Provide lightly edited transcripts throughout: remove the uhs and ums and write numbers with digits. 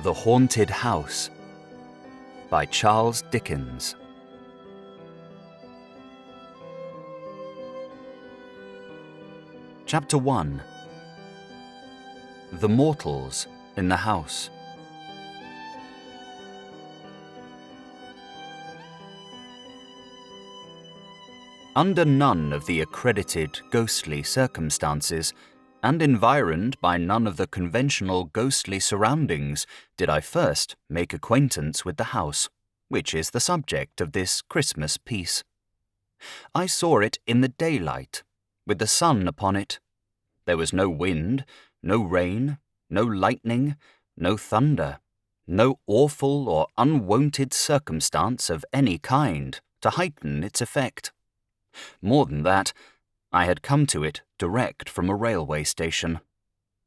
The Haunted House by Charles Dickens. Chapter 1. The Mortals in the House. Under none of the accredited ghostly circumstances, and environed by none of the conventional ghostly surroundings, did I first make acquaintance with the house, which is the subject of this Christmas piece. I saw it in the daylight, with the sun upon it. There was no wind, no rain, no lightning, no thunder, no awful or unwonted circumstance of any kind to heighten its effect. More than that, I had come to it direct from a railway station.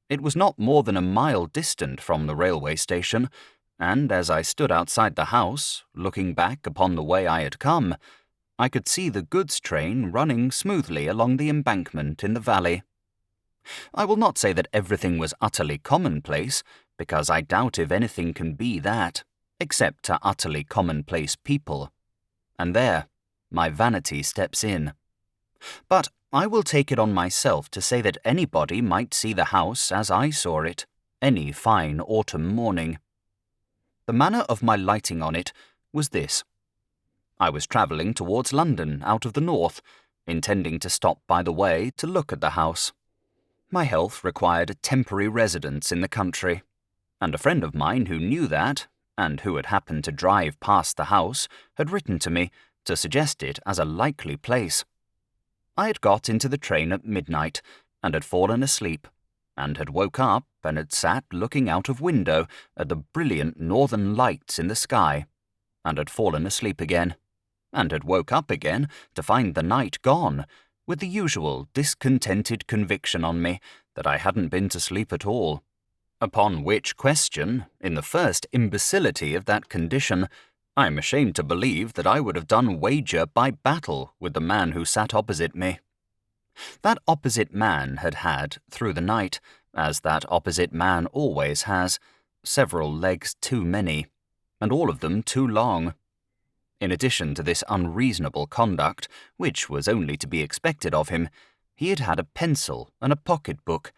It was not more than a mile distant from the railway station, and as I stood outside the house, looking back upon the way I had come, I could see the goods train running smoothly along the embankment in the valley. I will not say that everything was utterly commonplace, because I doubt if anything can be that, except to utterly commonplace people. And there, my vanity steps in. But I will take it on myself to say that anybody might see the house as I saw it, any fine autumn morning. The manner of my lighting on it was this. I was travelling towards London out of the north, intending to stop by the way to look at the house. My health required a temporary residence in the country, and a friend of mine who knew that, and who had happened to drive past the house, had written to me to suggest it as a likely place. I had got into the train at midnight, and had fallen asleep, and had woke up and had sat looking out of window at the brilliant northern lights in the sky, and had fallen asleep again, and had woke up again to find the night gone, with the usual discontented conviction on me that I hadn't been to sleep at all. Upon which question, in the first imbecility of that condition, I am ashamed to believe that I would have done wager by battle with the man who sat opposite me. That opposite man had had, through the night, as that opposite man always has, several legs too many, and all of them too long. In addition to this unreasonable conduct, which was only to be expected of him, he had had a pencil and a pocket-book,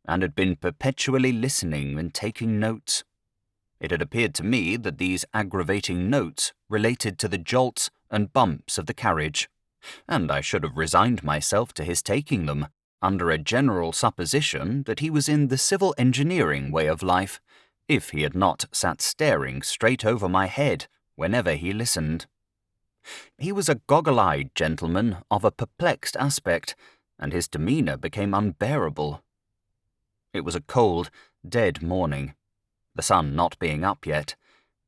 and had been perpetually listening and taking notes. It had appeared to me that these aggravating notes related to the jolts and bumps of the carriage, and I should have resigned myself to his taking them, under a general supposition that he was in the civil engineering way of life, if he had not sat staring straight over my head whenever he listened. He was a goggle-eyed gentleman of a perplexed aspect, and his demeanour became unbearable. It was a cold, dead morning, the sun not being up yet,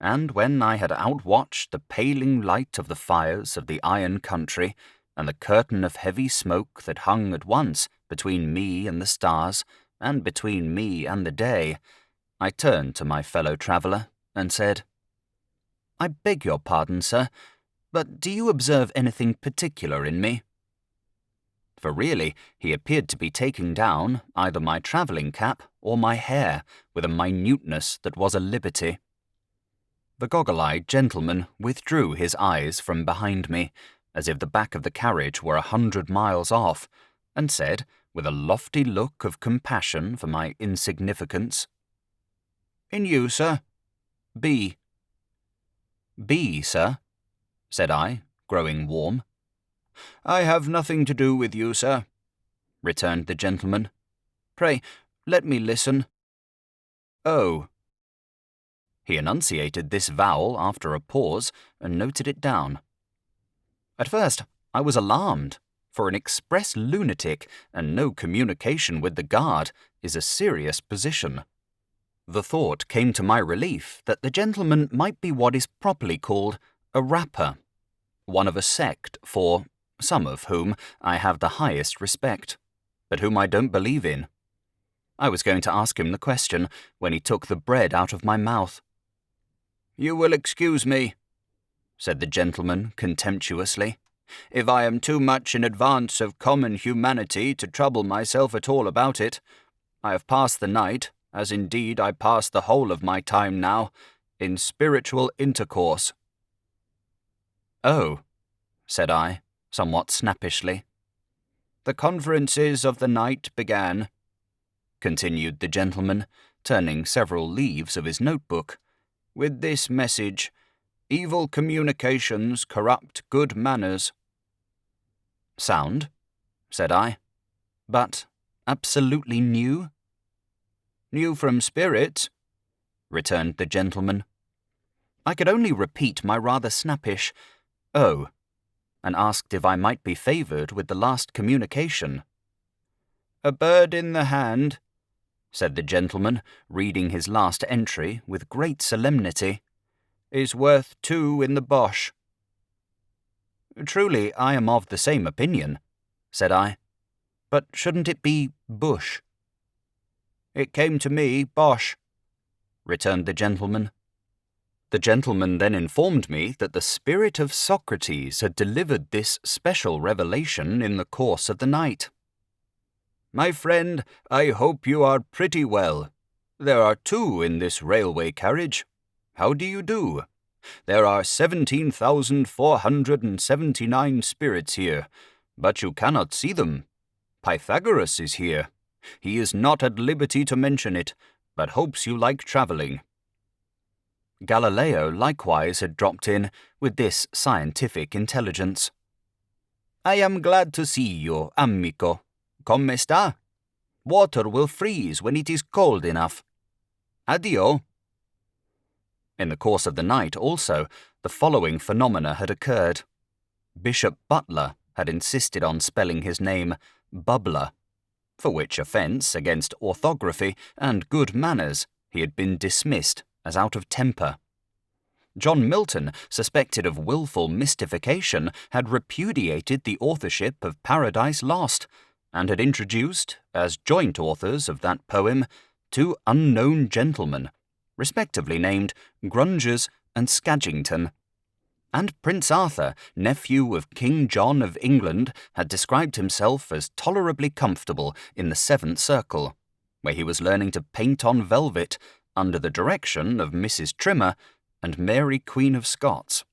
and when I had outwatched the paling light of the fires of the iron country and the curtain of heavy smoke that hung at once between me and the stars and between me and the day, I turned to my fellow traveller and said, "I beg your pardon, sir, but do you observe anything particular in me?" For really he appeared to be taking down either my travelling cap or my hair with a minuteness that was a liberty. The goggle-eyed gentleman withdrew his eyes from behind me, as if the back of the carriage were 100 miles off, and said, with a lofty look of compassion for my insignificance, "In you, sir? B." "B, sir?" said I, growing warm. "I have nothing to do with you, sir," returned the gentleman. "Pray, let me listen." "Oh." He enunciated this vowel after a pause and noted it down. At first I was alarmed, for an express lunatic and no communication with the guard is a serious position. The thought came to my relief that the gentleman might be what is properly called a rapper, one of a sect for some of whom I have the highest respect, but whom I don't believe in. I was going to ask him the question when he took the bread out of my mouth. "You will excuse me," said the gentleman contemptuously, "if I am too much in advance of common humanity to trouble myself at all about it. I have passed the night, as indeed I pass the whole of my time now, in spiritual intercourse." "Oh," said I, somewhat snappishly. "The conferences of the night began," continued the gentleman, turning several leaves of his notebook, "with this message: 'Evil communications corrupt good manners.'" "Sound," said I, "but absolutely new?" "New from spirits," returned the gentleman. I could only repeat my rather snappish "Oh," and asked if I might be favoured with the last communication. "A bird in the hand," said the gentleman, reading his last entry with great solemnity, "is worth 2 in the bosh." "Truly, I am of the same opinion," said I. "But shouldn't it be bush?" "It came to me bosh," returned the gentleman. The gentleman then informed me that the spirit of Socrates had delivered this special revelation in the course of the night. "My friend, I hope you are pretty well. There are 2 in this railway carriage. How do you do? There are 17,479 spirits here, but you cannot see them. Pythagoras is here. He is not at liberty to mention it, but hopes you like travelling." Galileo likewise had dropped in with this scientific intelligence. "I am glad to see you, amico. Come sta? Water will freeze when it is cold enough. Addio." In the course of the night, also, the following phenomena had occurred. Bishop Butler had insisted on spelling his name Bubbler, for which offence against orthography and good manners he had been dismissed as out of temper. John Milton, suspected of wilful mystification, had repudiated the authorship of Paradise Lost, and had introduced, as joint authors of that poem, 2 unknown gentlemen, respectively named Grungers and Skagington. And Prince Arthur, nephew of King John of England, had described himself as tolerably comfortable in the 7th Circle, where he was learning to paint on velvet under the direction of Mrs. Trimmer and Mary Queen of Scots.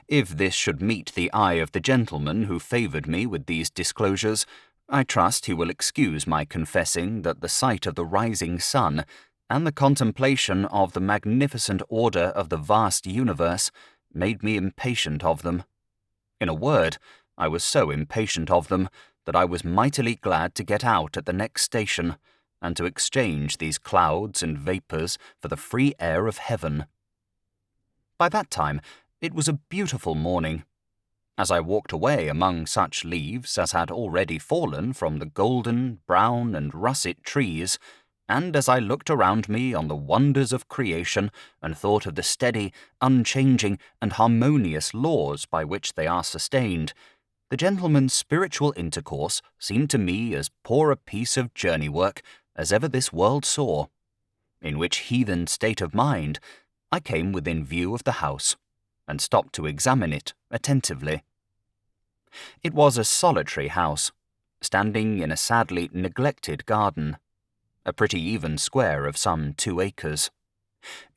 If this should meet the eye of the gentleman who favoured me with these disclosures, I trust he will excuse my confessing that the sight of the rising sun and the contemplation of the magnificent order of the vast universe made me impatient of them. In a word, I was so impatient of them that I was mightily glad to get out at the next station, and to exchange these clouds and vapours for the free air of heaven. By that time, it was a beautiful morning. As I walked away among such leaves as had already fallen from the golden, brown, and russet trees, and as I looked around me on the wonders of creation and thought of the steady, unchanging, and harmonious laws by which they are sustained, the gentleman's spiritual intercourse seemed to me as poor a piece of journey work as ever this world saw, in which heathen state of mind I came within view of the house, and stopped to examine it attentively. It was a solitary house, standing in a sadly neglected garden, a pretty even square of some 2 acres.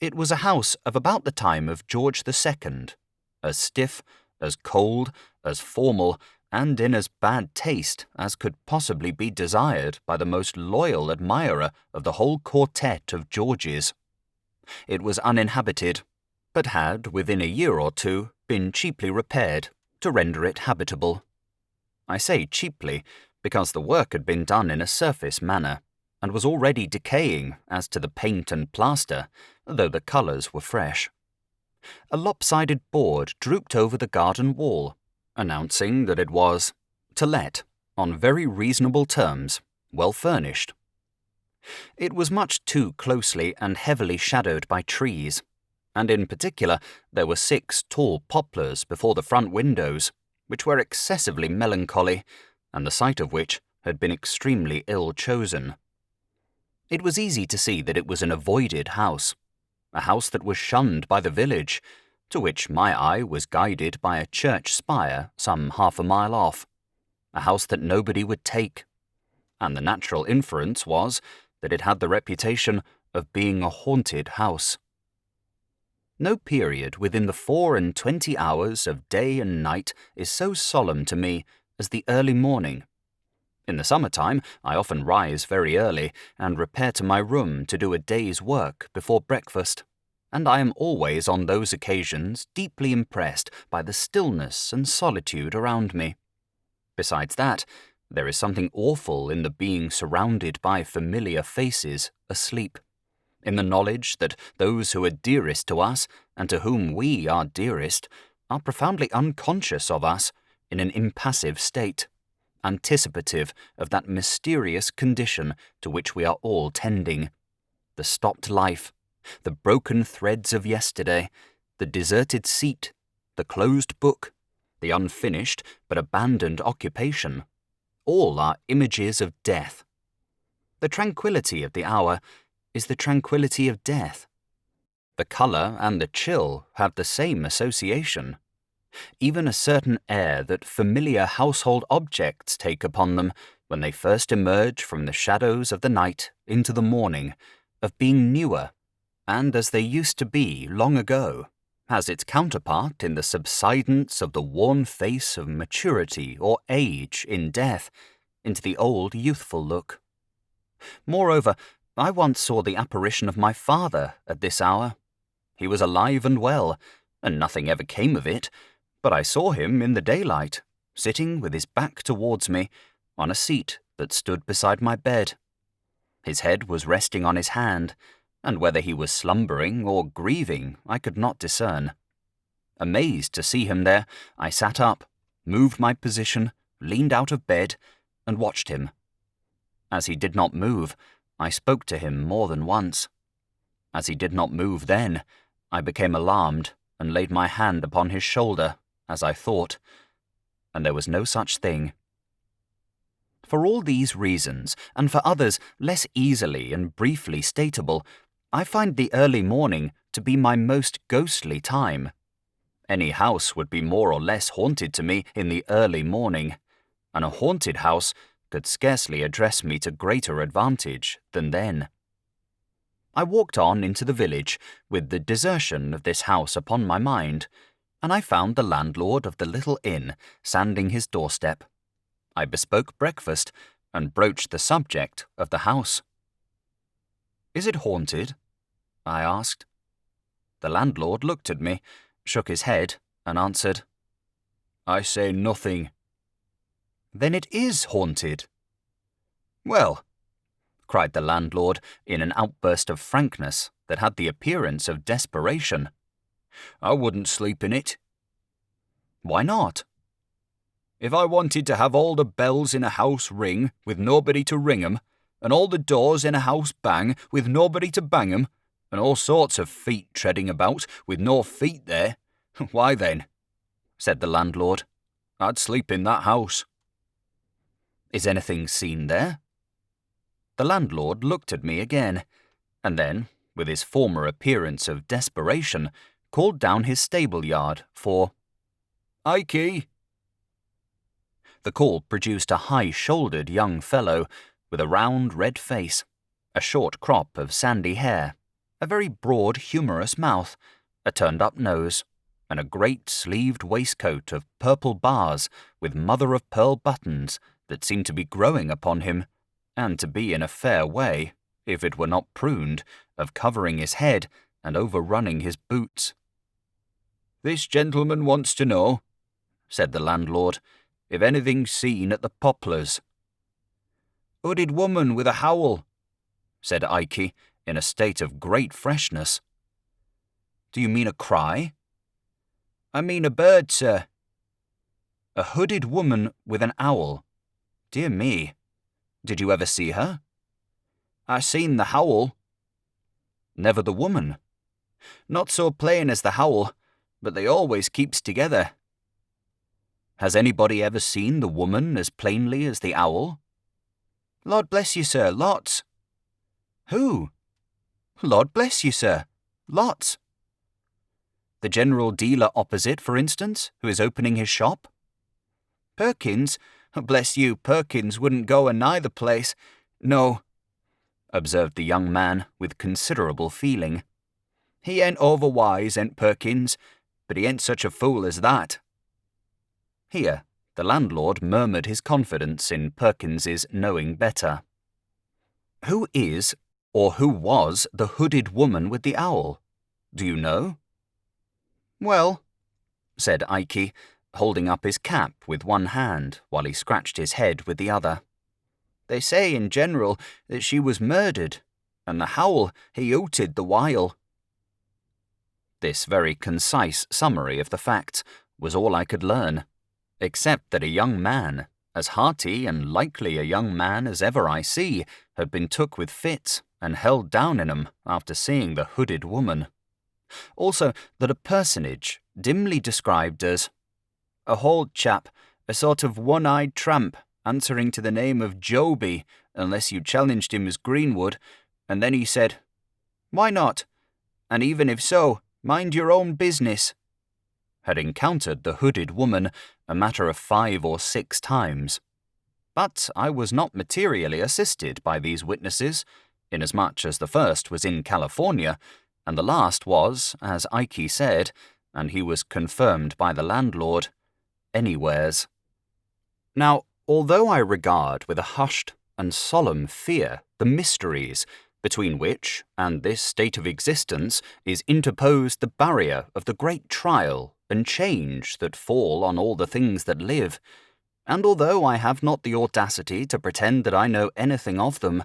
It was a house of about the time of George II, as stiff, as cold, as formal, and in as bad taste as could possibly be desired by the most loyal admirer of the whole quartet of Georges. It was uninhabited, but had, within a year or 2, been cheaply repaired to render it habitable. I say cheaply, because the work had been done in a surface manner, and was already decaying as to the paint and plaster, though the colours were fresh. A lopsided board drooped over the garden wall, announcing that it was to let, on very reasonable terms, well furnished. It was much too closely and heavily shadowed by trees, and in particular there were 6 tall poplars before the front windows, which were excessively melancholy, and the site of which had been extremely ill chosen. It was easy to see that it was an avoided house, a house that was shunned by the village, to which my eye was guided by a church spire some half a mile off, a house that nobody would take, and the natural inference was that it had the reputation of being a haunted house. No period within the 24 hours of day and night is so solemn to me as the early morning. In the summer-time, I often rise very early and repair to my room to do a day's work before breakfast, and I am always on those occasions deeply impressed by the stillness and solitude around me. Besides that, there is something awful in the being surrounded by familiar faces asleep, in the knowledge that those who are dearest to us and to whom we are dearest are profoundly unconscious of us in an impassive state, anticipative of that mysterious condition to which we are all tending, the stopped life, the broken threads of yesterday, the deserted seat, the closed book, the unfinished but abandoned occupation, all are images of death. The tranquillity of the hour is the tranquillity of death. The colour and the chill have the same association. Even a certain air that familiar household objects take upon them when they first emerge from the shadows of the night into the morning, of being newer, and as they used to be long ago, has its counterpart in the subsidence of the worn face of maturity or age in death into the old youthful look. Moreover, I once saw the apparition of my father at this hour. He was alive and well, and nothing ever came of it, but I saw him in the daylight, sitting with his back towards me, on a seat that stood beside my bed. His head was resting on his hand, and whether he was slumbering or grieving I could not discern. Amazed to see him there, I sat up, moved my position, leaned out of bed, and watched him. As he did not move, I spoke to him more than once. As he did not move then, I became alarmed and laid my hand upon his shoulder, as I thought, and there was no such thing. For all these reasons, and for others less easily and briefly stateable, I find the early morning to be my most ghostly time. Any house would be more or less haunted to me in the early morning, and a haunted house could scarcely address me to greater advantage than then. I walked on into the village with the desertion of this house upon my mind, and I found the landlord of the little inn sanding his doorstep. I bespoke breakfast and broached the subject of the house. "Is it haunted?" I asked. The landlord looked at me, shook his head, and answered, "I say nothing." "Then it is haunted." "Well," cried the landlord in an outburst of frankness that had the appearance of desperation, "I wouldn't sleep in it." "Why not?" "If I wanted to have all the bells in a house ring with nobody to ring 'em, and all the doors in a house bang with nobody to bang 'em, and all sorts of feet treading about with no feet there, why then," said the landlord, "I'd sleep in that house." "Is anything seen there?" The landlord looked at me again, and then, with his former appearance of desperation, called down his stable-yard for "Ikey." The call produced a high-shouldered young fellow with a round red face, a short crop of sandy hair, a very broad humorous mouth, a turned-up nose, and a great sleeved waistcoat of purple bars with mother-of-pearl buttons that seemed to be growing upon him, and to be in a fair way, if it were not pruned, of covering his head and overrunning his boots. "This gentleman wants to know," said the landlord, "if anything's seen at the Poplars." "Hooded woman with a howl," said Ikey, in a state of great freshness. "Do you mean a cry?" "I mean a bird, sir." "A hooded woman with an owl. Dear me. Did you ever see her?" "I seen the howl." "Never the woman?" "Not so plain as the howl, but they always keeps together." "Has anybody ever seen the woman as plainly as the owl?" "Lord bless you, sir, lots." "Who?" "Lord bless you, sir, lots." "The general dealer opposite, for instance, who is opening his shop?" "Perkins? Bless you, Perkins wouldn't go a-nigh the place. No. observed the young man with considerable feeling. "He ain't overwise, ain't Perkins, but he ain't such a fool as that." Here, the landlord murmured his confidence in Perkins's knowing better. "Who is, or who was, the hooded woman with the owl? Do you know?" "Well," said Ike, holding up his cap with one hand while he scratched his head with the other. "They say in general that she was murdered, and the howl he hooted the while." This very concise summary of the facts was all I could learn, except that a young man, as hearty and likely a young man as ever I see, had been took with fits and held down in 'em after seeing the hooded woman. Also that a personage, dimly described as a hald chap, a sort of one-eyed tramp, answering to the name of Joby, unless you challenged him as Greenwood, and then he said, "Why not? And even if so, mind your own business," had encountered the hooded woman a matter of 5 or 6 times. But I was not materially assisted by these witnesses, inasmuch as the first was in California, and the last was, as Ike said, and he was confirmed by the landlord, anywheres. Now, although I regard with a hushed and solemn fear the mysteries between which and this state of existence is interposed the barrier of the great trial and change that fall on all the things that live, and although I have not the audacity to pretend that I know anything of them,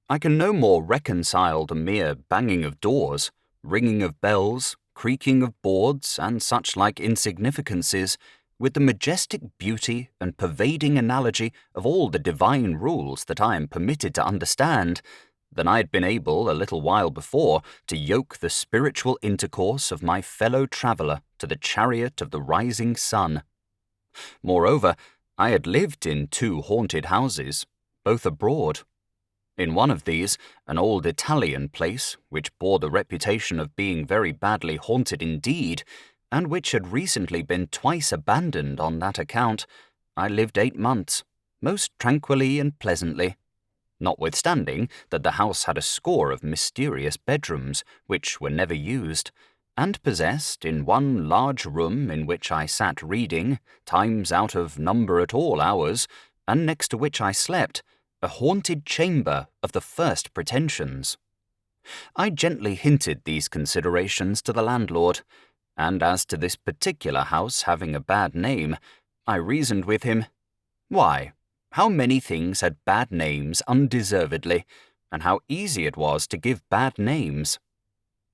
I can no more reconcile the mere banging of doors, ringing of bells, creaking of boards, and such like insignificances, with the majestic beauty and pervading analogy of all the divine rules that I am permitted to understand, than I had been able a little while before to yoke the spiritual intercourse of my fellow traveller to the chariot of the rising sun. Moreover, I had lived in 2 haunted houses, both abroad. In one of these, an old Italian place, which bore the reputation of being very badly haunted indeed, and which had recently been twice abandoned on that account, I lived 8 months, most tranquilly and pleasantly, notwithstanding that the house had a score of mysterious bedrooms, which were never used, and possessed, in one large room in which I sat reading, times out of number at all hours, and next to which I slept, a haunted chamber of the first pretensions. I gently hinted these considerations to the landlord, and as to this particular house having a bad name, I reasoned with him, why, how many things had bad names undeservedly, and how easy it was to give bad names.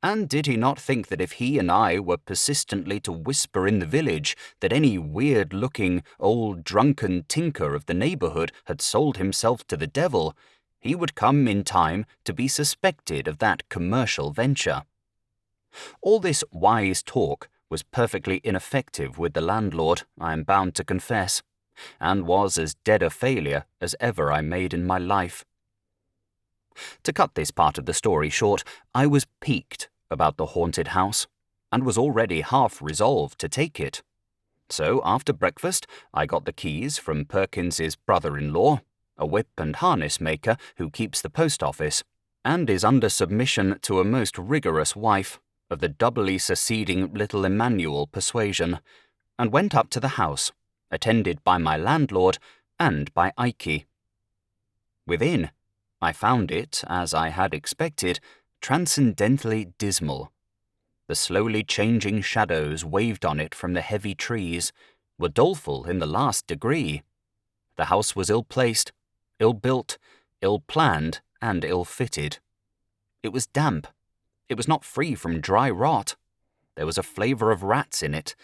And did he not think that if he and I were persistently to whisper in the village that any weird-looking, old drunken tinker of the neighbourhood had sold himself to the devil, he would come in time to be suspected of that commercial venture? All this wise talk was perfectly ineffective with the landlord, I am bound to confess, and was as dead a failure as ever I made in my life. To cut this part of the story short, I was piqued about the haunted house, and was already half resolved to take it. So after breakfast I got the keys from Perkins's brother-in-law, a whip and harness maker who keeps the post office, and is under submission to a most rigorous wife, of the doubly seceding little Emmanuel persuasion, and went up to the house, attended by my landlord and by Ike. Within, I found it, as I had expected, transcendently dismal. The slowly changing shadows waved on it from the heavy trees were doleful in the last degree. The house was ill-placed, ill-built, ill-planned, and ill-fitted. It was damp. It was not free from dry rot. There was a flavour of rats in it,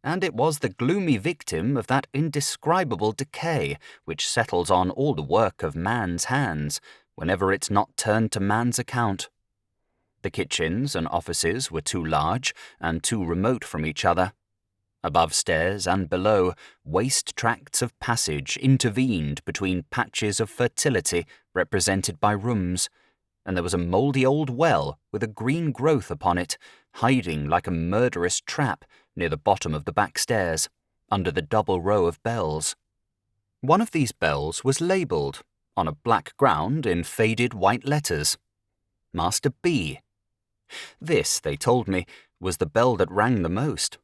and it was the gloomy victim of that indescribable decay which settles on all the work of man's hands whenever it's not turned to man's account. The kitchens and offices were too large and too remote from each other. Above stairs and below, waste tracts of passage intervened between patches of fertility represented by rooms, and there was a mouldy old well with a green growth upon it, hiding like a murderous trap near the bottom of the back stairs, under the double row of bells. One of these bells was labelled on a black ground in faded white letters. Master B. This, they told me, was the bell that rang the most.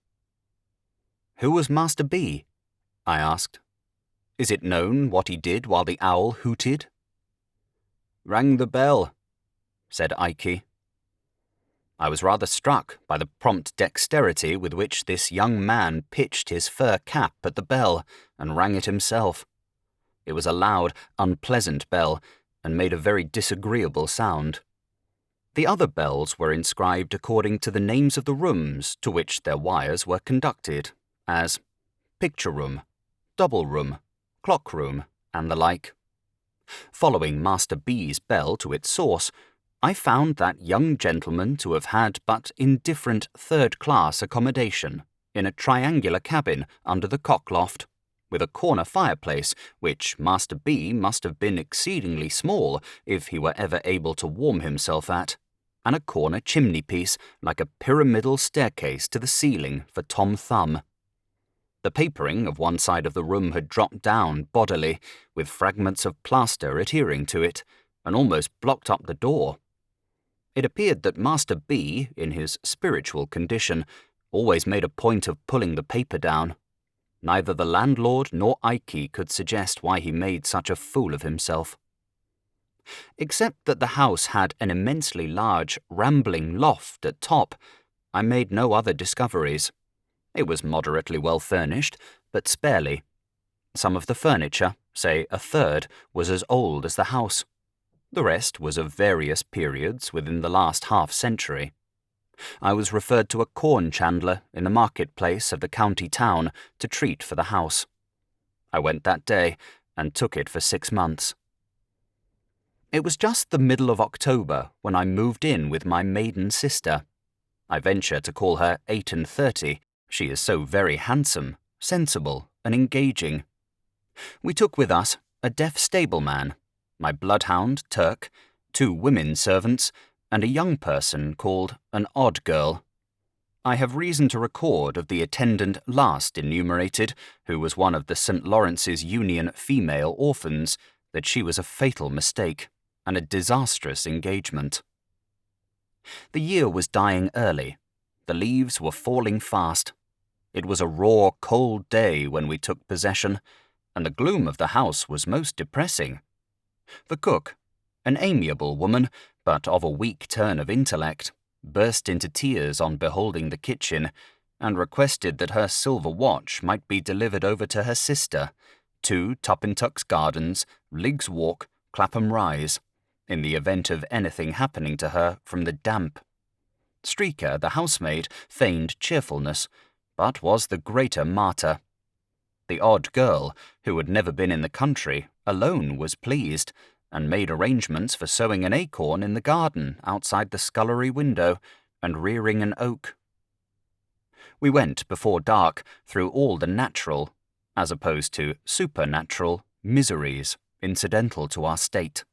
Who was Master B? I asked. Is it known what he did while the owl hooted? Rang the bell, said Ike. I was rather struck by the prompt dexterity with which this young man pitched his fur cap at the bell and rang it himself. It was a loud, unpleasant bell, and made a very disagreeable sound. The other bells were inscribed according to the names of the rooms to which their wires were conducted, as picture room, double room, clock room, and the like. Following Master B's bell to its source, I found that young gentleman to have had but indifferent third-class accommodation in a triangular cabin under the cockloft, with a corner fireplace, which Master B must have been exceedingly small if he were ever able to warm himself at, and a corner chimney-piece like a pyramidal staircase to the ceiling for Tom Thumb. The papering of one side of the room had dropped down bodily, with fragments of plaster adhering to it, and almost blocked up the door. It appeared that Master B, in his spiritual condition, always made a point of pulling the paper down. Neither the landlord nor Ike could suggest why he made such a fool of himself. Except that the house had an immensely large, rambling loft at top, I made no other discoveries. It was moderately well furnished, but sparely. Some of the furniture, say a third, was as old as the house. The rest was of various periods within the last half-century. I was referred to a corn chandler in the market-place of the county town to treat for the house. I went that day, and took it for 6 months. It was just the middle of October when I moved in with my maiden sister. I venture to call her 38, she is so very handsome, sensible, and engaging. We took with us a deaf stableman, my bloodhound, Turk, 2 women servants, and a young person called an odd girl. I have reason to record of the attendant last enumerated, who was one of the St. Lawrence's Union female orphans, that she was a fatal mistake, and a disastrous engagement. The year was dying early. The leaves were falling fast. It was a raw, cold day when we took possession, and the gloom of the house was most depressing. The cook, an amiable woman, but of a weak turn of intellect, burst into tears on beholding the kitchen, and requested that her silver watch might be delivered over to her sister, 2 Tuppintuck's Gardens, Liggs Walk, Clapham Rise, in the event of anything happening to her from the damp. Streaker, the housemaid, feigned cheerfulness, but was the greater martyr. The odd girl, who had never been in the country, alone was pleased, and made arrangements for sowing an acorn in the garden outside the scullery window, and rearing an oak. We went before dark through all the natural, as opposed to supernatural, miseries incidental to our state.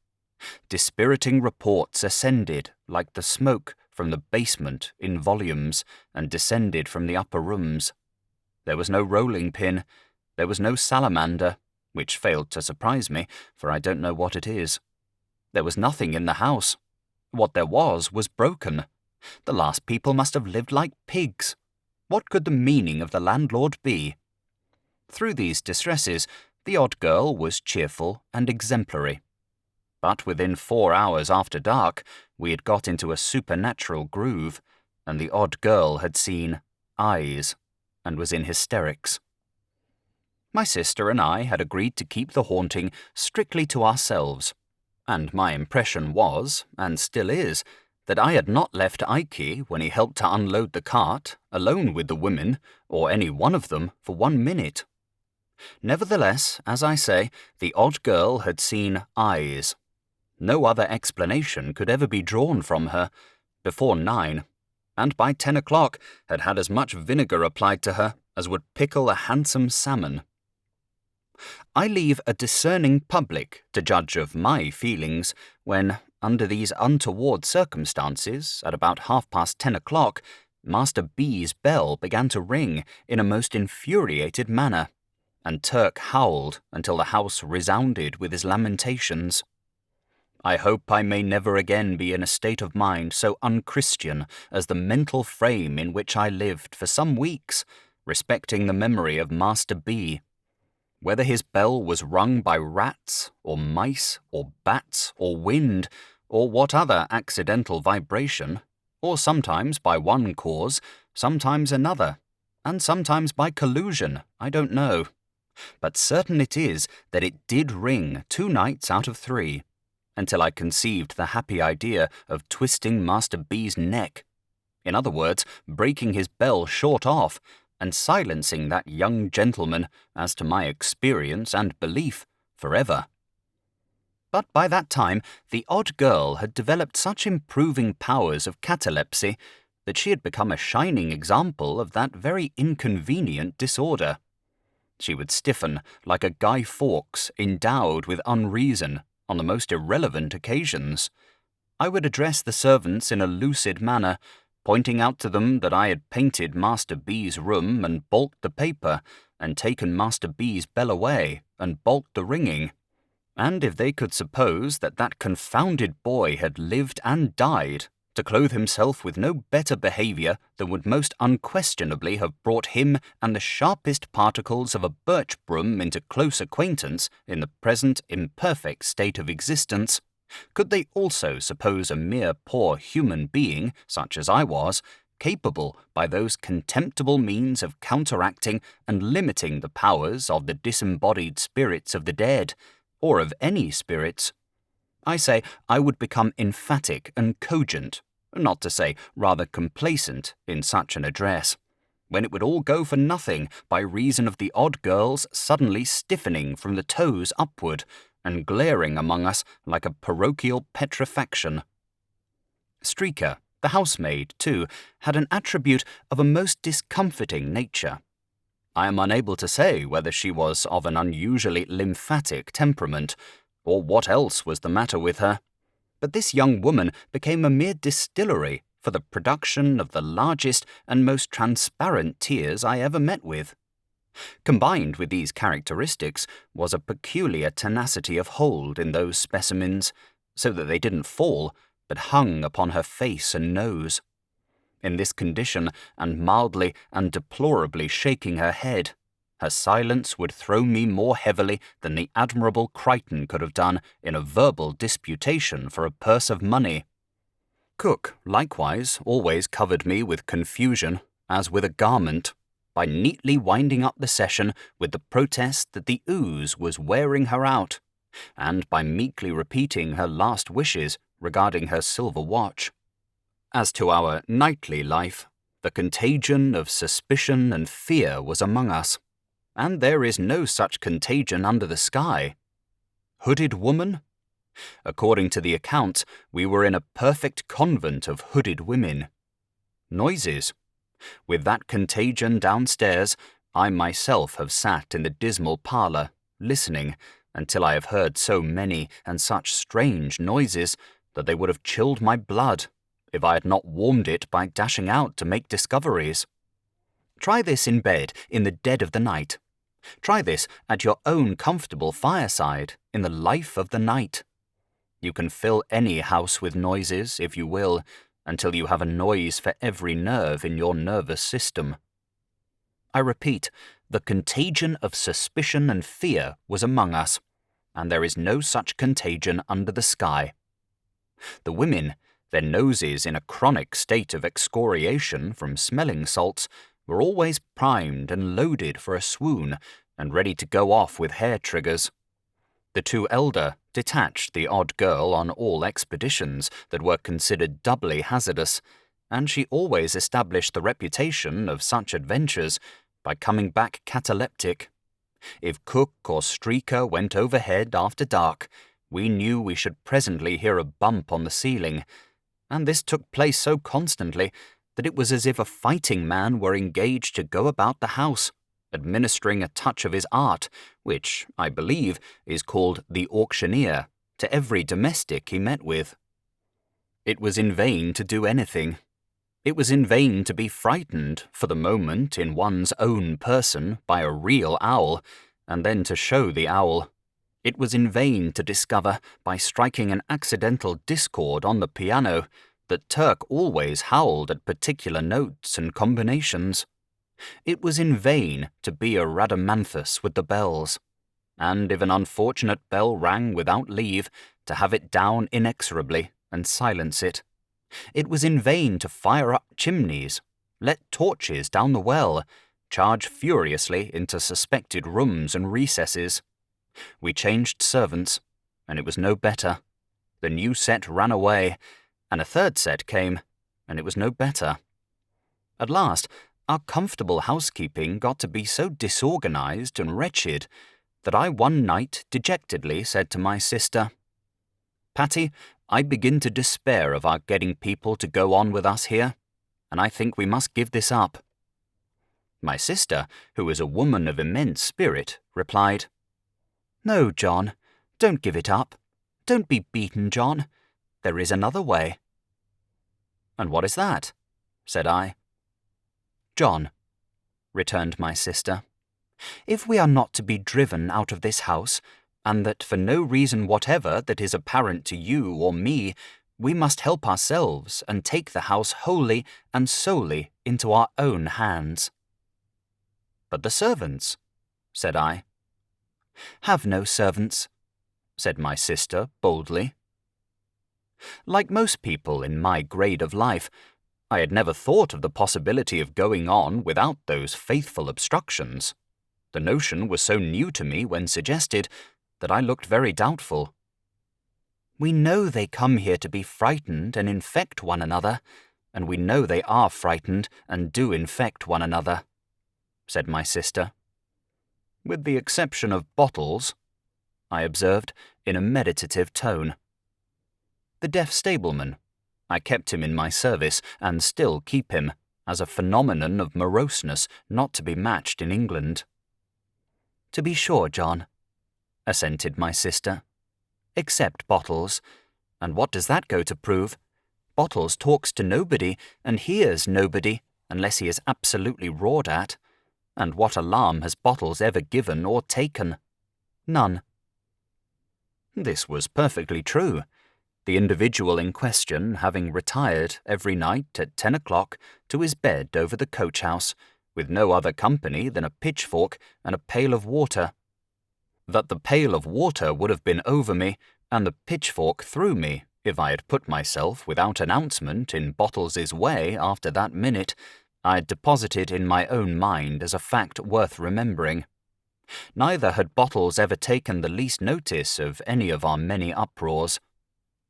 Dispiriting reports ascended like the smoke from the basement in volumes, and descended from the upper rooms. There was no rolling pin, there was no salamander, which failed to surprise me, for I don't know what it is. There was nothing in the house. What there was broken. The last people must have lived like pigs. What could the meaning of the landlord be? Through these distresses, the odd girl was cheerful and exemplary. But within 4 hours after dark, we had got into a supernatural groove, and the odd girl had seen eyes, and was in hysterics. My sister and I had agreed to keep the haunting strictly to ourselves, and my impression was, and still is, that I had not left Ike, when he helped to unload the cart, alone with the women, or any one of them, for 1 minute. Nevertheless, as I say, the odd girl had seen eyes. No other explanation could ever be drawn from her, before 9, and by 10 o'clock had had as much vinegar applied to her as would pickle a handsome salmon. I leave a discerning public to judge of my feelings when, under these untoward circumstances, at about 10:30 o'clock, Master B's bell began to ring in a most infuriated manner, and Turk howled until the house resounded with his lamentations. I hope I may never again be in a state of mind so unchristian as the mental frame in which I lived for some weeks, respecting the memory of Master B. Whether his bell was rung by rats, or mice, or bats, or wind, or what other accidental vibration, or sometimes by one cause, sometimes another, and sometimes by collusion, I don't know. But certain it is that it did ring 2 nights out of 3, until I conceived the happy idea of twisting Master B's neck. In other words, breaking his bell short off, and silencing that young gentleman, as to my experience and belief, forever. But by that time the odd girl had developed such improving powers of catalepsy that she had become a shining example of that very inconvenient disorder. She would stiffen like a Guy Fawkes endowed with unreason on the most irrelevant occasions. I would address the servants in a lucid manner, pointing out to them that I had painted Master B's room and balked the paper, and taken Master B's bell away and balked the ringing. And if they could suppose that that confounded boy had lived and died to clothe himself with no better behaviour than would most unquestionably have brought him and the sharpest particles of a birch broom into close acquaintance in the present imperfect state of existence, could they also suppose a mere poor human being, such as I was, capable by those contemptible means of counteracting and limiting the powers of the disembodied spirits of the dead, or of any spirits? I say I would become emphatic and cogent, not to say rather complacent, in such an address, when it would all go for nothing by reason of the odd girl's suddenly stiffening from the toes upward, and glaring among us like a parochial petrifaction. Streaker, the housemaid, too, had an attribute of a most discomforting nature. I am unable to say whether she was of an unusually lymphatic temperament, or what else was the matter with her, but this young woman became a mere distillery for the production of the largest and most transparent tears I ever met with. Combined with these characteristics was a peculiar tenacity of hold in those specimens, so that they didn't fall, but hung upon her face and nose. In this condition, and mildly and deplorably shaking her head, her silence would throw me more heavily than the admirable Crichton could have done in a verbal disputation for a purse of money. Cook, likewise, always covered me with confusion, as with a garment, by neatly winding up the session with the protest that the ooze was wearing her out, and by meekly repeating her last wishes regarding her silver watch. As to our nightly life, the contagion of suspicion and fear was among us, and there is no such contagion under the sky. Hooded woman? According to the accounts, we were in a perfect convent of hooded women. Noises? With that contagion downstairs, I myself have sat in the dismal parlour, listening, until I have heard so many and such strange noises that they would have chilled my blood, if I had not warmed it by dashing out to make discoveries. Try this in bed in the dead of the night. Try this at your own comfortable fireside in the life of the night. You can fill any house with noises, if you will, until you have a noise for every nerve in your nervous system. I repeat, the contagion of suspicion and fear was among us, and there is no such contagion under the sky. The women, their noses in a chronic state of excoriation from smelling salts, were always primed and loaded for a swoon, and ready to go off with hair triggers. The 2 elder detached the odd girl on all expeditions that were considered doubly hazardous, and she always established the reputation of such adventures by coming back cataleptic. If Cook or Streaker went overhead after dark, we knew we should presently hear a bump on the ceiling, and this took place so constantly that it was as if a fighting man were engaged to go about the house, administering a touch of his art, which, I believe, is called the auctioneer, to every domestic he met with. It was in vain to do anything. It was in vain to be frightened, for the moment, in one's own person, by a real owl, and then to show the owl. It was in vain to discover, by striking an accidental discord on the piano, that Turk always howled at particular notes and combinations. It was in vain to be a Rhadamanthus with the bells, and if an unfortunate bell rang without leave, to have it down inexorably and silence it. It was in vain to fire up chimneys, let torches down the well, charge furiously into suspected rooms and recesses. We changed servants, and it was no better. The new set ran away, and a third set came, and it was no better. At last, our comfortable housekeeping got to be so disorganized and wretched that I one night dejectedly said to my sister, "Patty, I begin to despair of our getting people to go on with us here, and I think we must give this up." My sister, who is a woman of immense spirit, replied, "No, John, don't give it up. Don't be beaten, John. There is another way." "And what is that?" said I. "John," returned my sister, "if we are not to be driven out of this house, and that for no reason whatever that is apparent to you or me, we must help ourselves and take the house wholly and solely into our own hands." "But the servants?" said I. "Have no servants," said my sister boldly. Like most people in my grade of life, I had never thought of the possibility of going on without those faithful obstructions. The notion was so new to me when suggested that I looked very doubtful. "We know they come here to be frightened and infect one another, and we know they are frightened and do infect one another," said my sister. "With the exception of Bottles," I observed in a meditative tone. "The deaf stableman. I kept him in my service, and still keep him, as a phenomenon of moroseness not to be matched in England." "To be sure, John," assented my sister. "Except Bottles. And what does that go to prove? Bottles talks to nobody and hears nobody unless he is absolutely roared at. And what alarm has Bottles ever given or taken? None." This was perfectly true, the individual in question having retired every night at 10 o'clock to his bed over the coach-house, with no other company than a pitchfork and a pail of water. That the pail of water would have been over me, and the pitchfork through me, if I had put myself without announcement in Bottles's way after that minute, I had deposited in my own mind as a fact worth remembering. Neither had Bottles ever taken the least notice of any of our many uproars.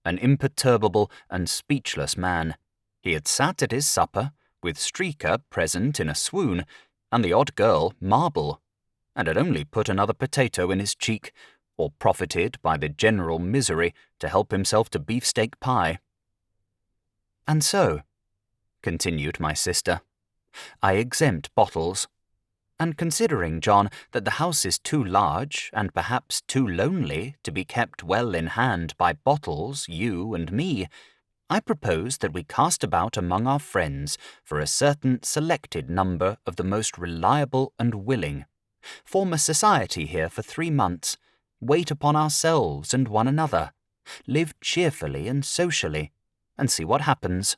An imperturbable and speechless man, he had sat at his supper, with Streaker present in a swoon, and the odd girl Marble, and had only put another potato in his cheek, or profited by the general misery to help himself to beefsteak pie. "And so," continued my sister, "I exempt Bottles. And considering, John, that the house is too large and perhaps too lonely to be kept well in hand by Bottles, you and me, I propose that we cast about among our friends for a certain selected number of the most reliable and willing, form a society here for 3 months, wait upon ourselves and one another, live cheerfully and socially, and see what happens."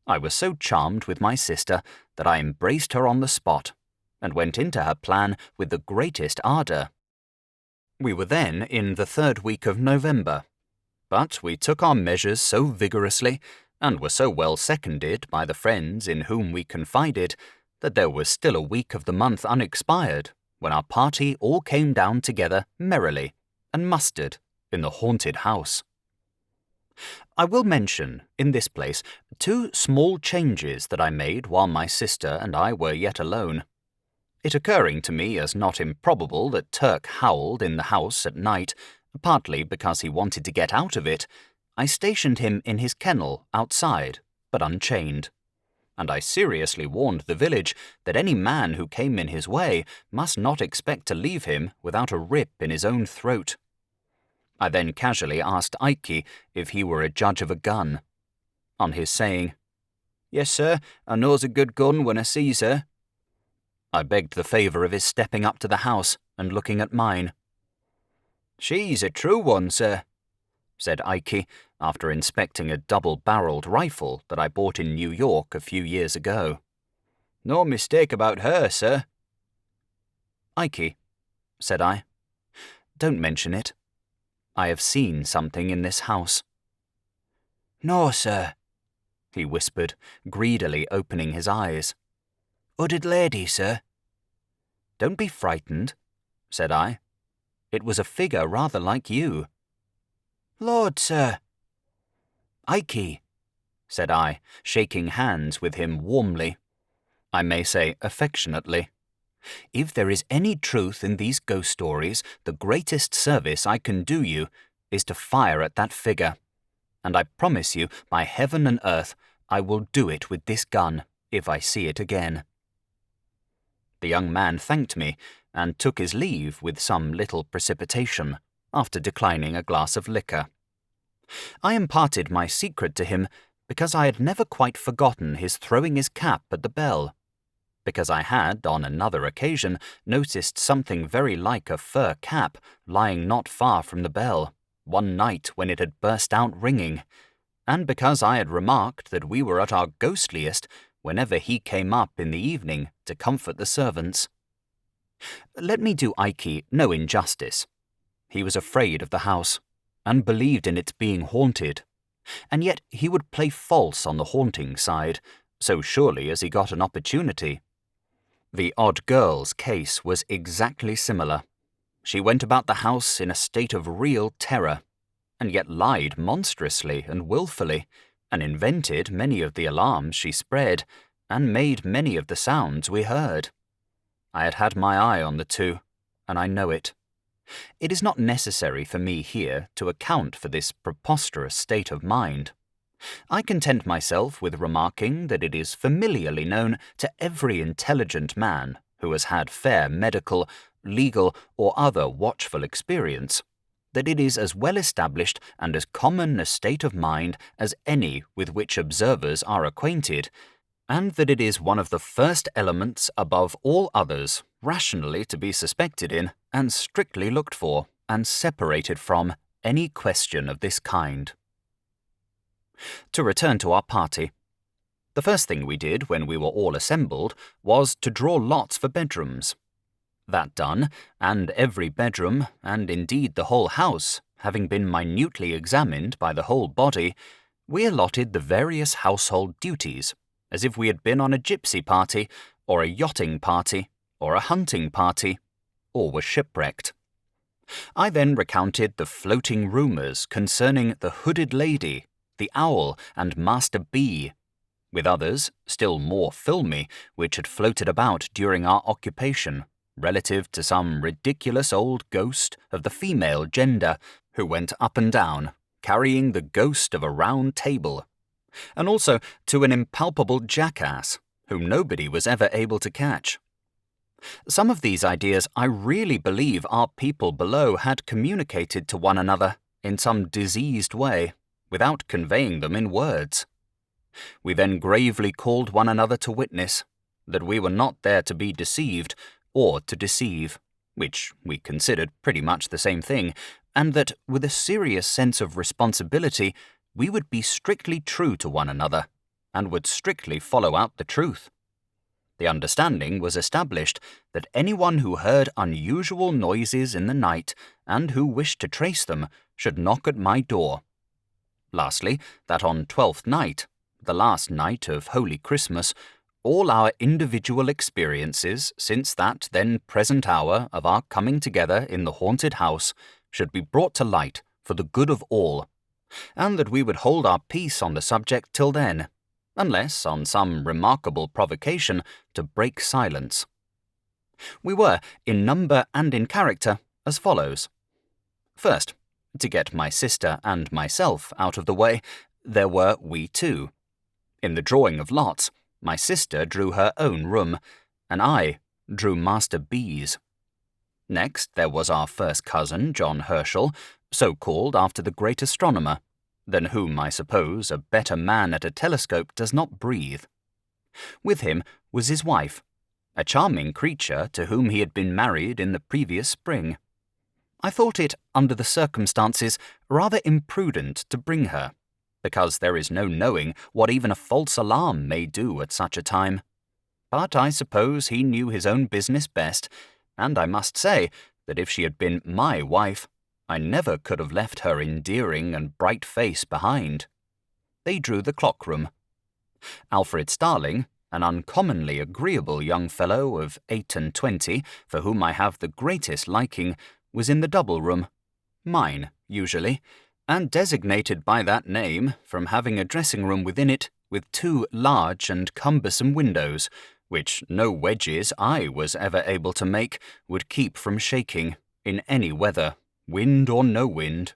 I was so charmed with my sister that I embraced her on the spot, and went into her plan with the greatest ardour. We were then in the 3rd week of November, but we took our measures so vigorously, and were so well seconded by the friends in whom we confided, that there was still a week of the month unexpired, when our party all came down together merrily, and mustered in the haunted house. I will mention, in this place, 2 small changes that I made while my sister and I were yet alone. It occurring to me as not improbable that Turk howled in the house at night, partly because he wanted to get out of it, I stationed him in his kennel outside, but unchained. And I seriously warned the village that any man who came in his way must not expect to leave him without a rip in his own throat. I then casually asked Ikey if he were a judge of a gun. On his saying, "Yes, sir, I knows a good gun when I sees her," I begged the favour of his stepping up to the house and looking at mine. "She's a true one, sir," said Ike, after inspecting a double-barrelled rifle that I bought in New York a few years ago. "No mistake about her, sir." "Ike," said I, "don't mention it. I have seen something in this house." "No, sir," he whispered, greedily opening his eyes. "Hooded lady, sir." "Don't be frightened," said I. "It was a figure rather like you." "Lord, sir." "Ike," said I, shaking hands with him warmly. I may say affectionately. "If there is any truth in these ghost stories, the greatest service I can do you is to fire at that figure. And I promise you, by heaven and earth, I will do it with this gun, if I see it again." The young man thanked me and took his leave with some little precipitation, after declining a glass of liquor. I imparted my secret to him because I had never quite forgotten his throwing his cap at the bell, because I had, on another occasion, noticed something very like a fur cap lying not far from the bell, one night when it had burst out ringing, and because I had remarked that we were at our ghostliest whenever he came up in the evening to comfort the servants. Let me do Ike no injustice. He was afraid of the house, and believed in its being haunted, and yet he would play false on the haunting side, so surely as he got an opportunity. The odd girl's case was exactly similar. She went about the house in a state of real terror, and yet lied monstrously and wilfully, and invented many of the alarms she spread, and made many of the sounds we heard. I had had my eye on the two, and I know it. It is not necessary for me here to account for this preposterous state of mind. I content myself with remarking that it is familiarly known to every intelligent man who has had fair medical, legal, or other watchful experience, that it is as well established and as common a state of mind as any with which observers are acquainted, and that it is one of the first elements above all others rationally to be suspected in, and strictly looked for, and separated from, any question of this kind. To return to our party. The first thing we did when we were all assembled was to draw lots for bedrooms. That done, and every bedroom, and indeed the whole house, having been minutely examined by the whole body, we allotted the various household duties, as if we had been on a gypsy party, or a yachting party, or a hunting party, or were shipwrecked. I then recounted the floating rumours concerning the hooded lady, the owl, and Master B, with others, still more filmy, which had floated about during our occupation, relative to some ridiculous old ghost of the female gender who went up and down, carrying the ghost of a round table, and also to an impalpable jackass whom nobody was ever able to catch. Some of these ideas I really believe our people below had communicated to one another in some diseased way, without conveying them in words. We then gravely called one another to witness that we were not there to be deceived or to deceive, which we considered pretty much the same thing, and that, with a serious sense of responsibility, we would be strictly true to one another, and would strictly follow out the truth. The understanding was established that anyone who heard unusual noises in the night, and who wished to trace them, should knock at my door. Lastly, that on 12th night, the last night of Holy Christmas, all our individual experiences since that then present hour of our coming together in the haunted house should be brought to light for the good of all, and that we would hold our peace on the subject till then, unless on some remarkable provocation to break silence. We were, in number and in character, as follows. First, to get my sister and myself out of the way, there were we two. In the drawing of lots, my sister drew her own room, and I drew Master B's. Next, there was our first cousin, John Herschel, so called after the great astronomer, than whom I suppose a better man at a telescope does not breathe. With him was his wife, a charming creature to whom he had been married in the previous spring. I thought it, under the circumstances, rather imprudent to bring her, because there is no knowing what even a false alarm may do at such a time. But I suppose he knew his own business best, and I must say that if she had been my wife, I never could have left her endearing and bright face behind. They drew the clock-room. Alfred Starling, an uncommonly agreeable young fellow of 28, for whom I have the greatest liking, was in the double-room, mine, usually, and designated by that name from having a dressing-room within it with 2 large and cumbersome windows, which no wedges I was ever able to make would keep from shaking, in any weather, wind or no wind.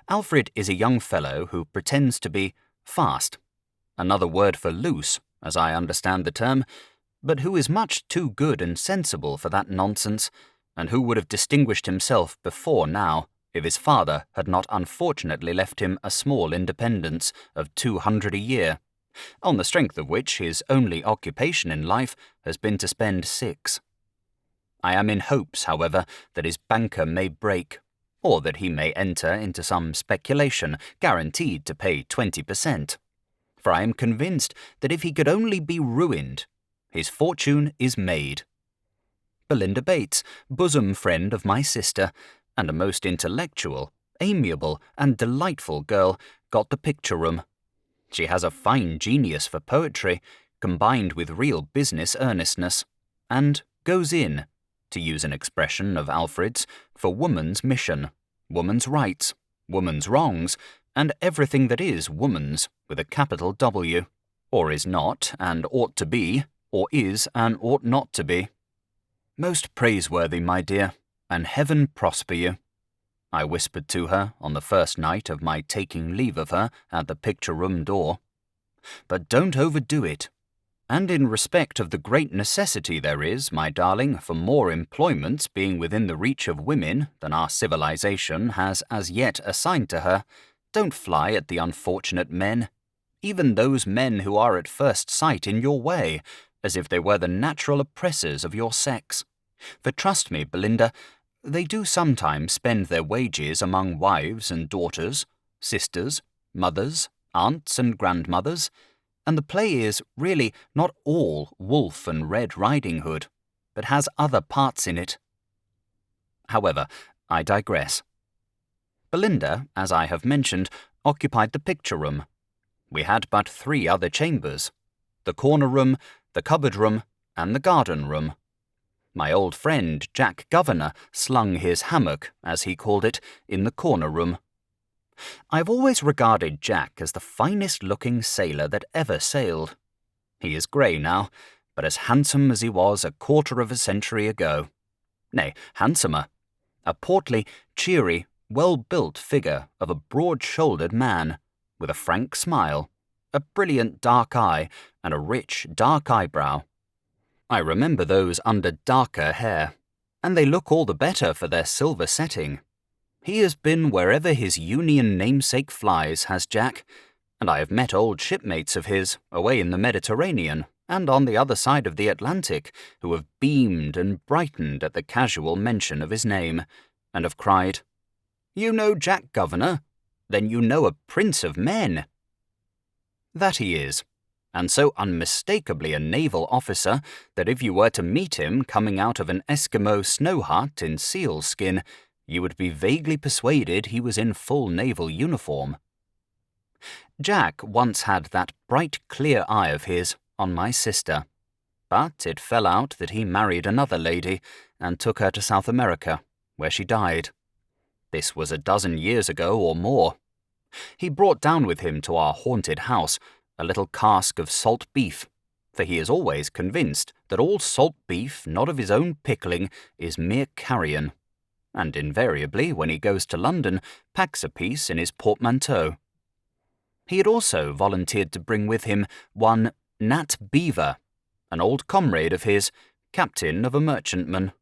Alfred is a young fellow who pretends to be fast, another word for loose, as I understand the term, but who is much too good and sensible for that nonsense, and who would have distinguished himself before now, if his father had not unfortunately left him a small independence of 200 a year, on the strength of which his only occupation in life has been to spend 6. I am in hopes, however, that his banker may break, or that he may enter into some speculation guaranteed to pay 20%, for I am convinced that if he could only be ruined, his fortune is made. Belinda Bates, bosom friend of my sister, and a most intellectual, amiable, and delightful girl, got the picture-room. She has a fine genius for poetry, combined with real business earnestness, and goes in, to use an expression of Alfred's, for woman's mission, woman's rights, woman's wrongs, and everything that is woman's with a capital W, or is not and ought to be, or is and ought not to be. Most praiseworthy, my dear, and heaven prosper you, I whispered to her on the first night of my taking leave of her at the picture-room door. But don't overdo it. And in respect of the great necessity there is, my darling, for more employments being within the reach of women than our civilization has as yet assigned to her, don't fly at the unfortunate men, even those men who are at first sight in your way, as if they were the natural oppressors of your sex. For trust me, Belinda, they do sometimes spend their wages among wives and daughters, sisters, mothers, aunts and grandmothers, and the play is really not all Wolf and Red Riding Hood, but has other parts in it. However, I digress. Belinda, as I have mentioned, occupied the picture-room. We had but 3 other chambers, the corner-room, the cupboard-room, and the garden-room. My old friend Jack Governor slung his hammock, as he called it, in the corner-room. I have always regarded Jack as the finest-looking sailor that ever sailed. He is grey now, but as handsome as he was a quarter of a century ago. Nay, handsomer. A portly, cheery, well-built figure of a broad-shouldered man, with a frank smile, a brilliant dark eye, and a rich, dark eyebrow. I remember those under darker hair, and they look all the better for their silver setting. He has been wherever his Union namesake flies, has Jack, and I have met old shipmates of his away in the Mediterranean and on the other side of the Atlantic who have beamed and brightened at the casual mention of his name, and have cried, "You know Jack Governor? Then you know a prince of men." That he is, and so unmistakably a naval officer that if you were to meet him coming out of an Eskimo snow hut in sealskin, you would be vaguely persuaded he was in full naval uniform. Jack once had that bright, clear eye of his on my sister, but it fell out that he married another lady and took her to South America, where she died. This was a dozen years ago or more. He brought down with him to our haunted house a little cask of salt beef, for he is always convinced that all salt beef not of his own pickling is mere carrion, and invariably, when he goes to London, packs a piece in his portmanteau. He had also volunteered to bring with him one Nat Beaver, an old comrade of his, captain of a merchantman.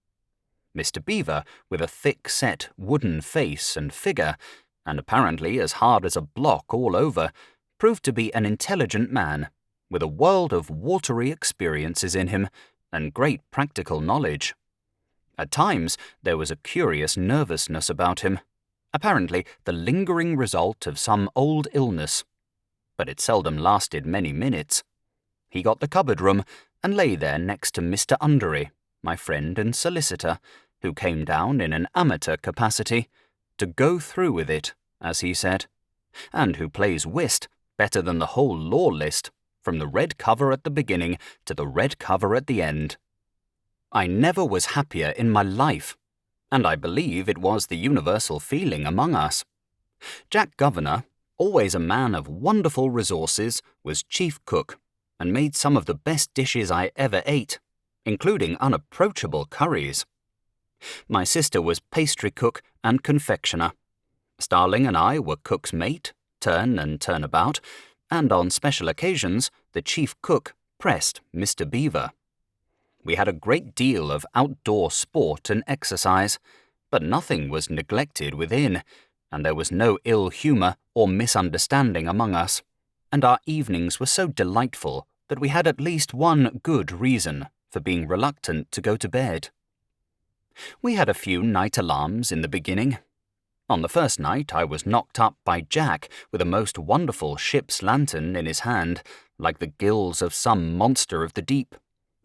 Mr. Beaver, with a thick-set wooden face and figure, and apparently as hard as a block all over, proved to be an intelligent man, with a world of watery experiences in him, and great practical knowledge. At times, there was a curious nervousness about him, apparently the lingering result of some old illness, but it seldom lasted many minutes. He got the cupboard room and lay there next to Mr. Undery, my friend and solicitor, who came down in an amateur capacity to go through with it, as he said, and who plays whist better than the whole law list, from the red cover at the beginning to the red cover at the end. I never was happier in my life, and I believe it was the universal feeling among us. Jack Governor, always a man of wonderful resources, was chief cook, and made some of the best dishes I ever ate, including unapproachable curries. My sister was pastry cook and confectioner. Starling and I were cook's mate, turn and turn about, and on special occasions the chief cook pressed Mr. Beaver. We had a great deal of outdoor sport and exercise, but nothing was neglected within, and there was no ill humour or misunderstanding among us, and our evenings were so delightful that we had at least one good reason for being reluctant to go to bed. We had a few night alarms in the beginning. On the first night I was knocked up by Jack with a most wonderful ship's lantern in his hand, like the gills of some monster of the deep,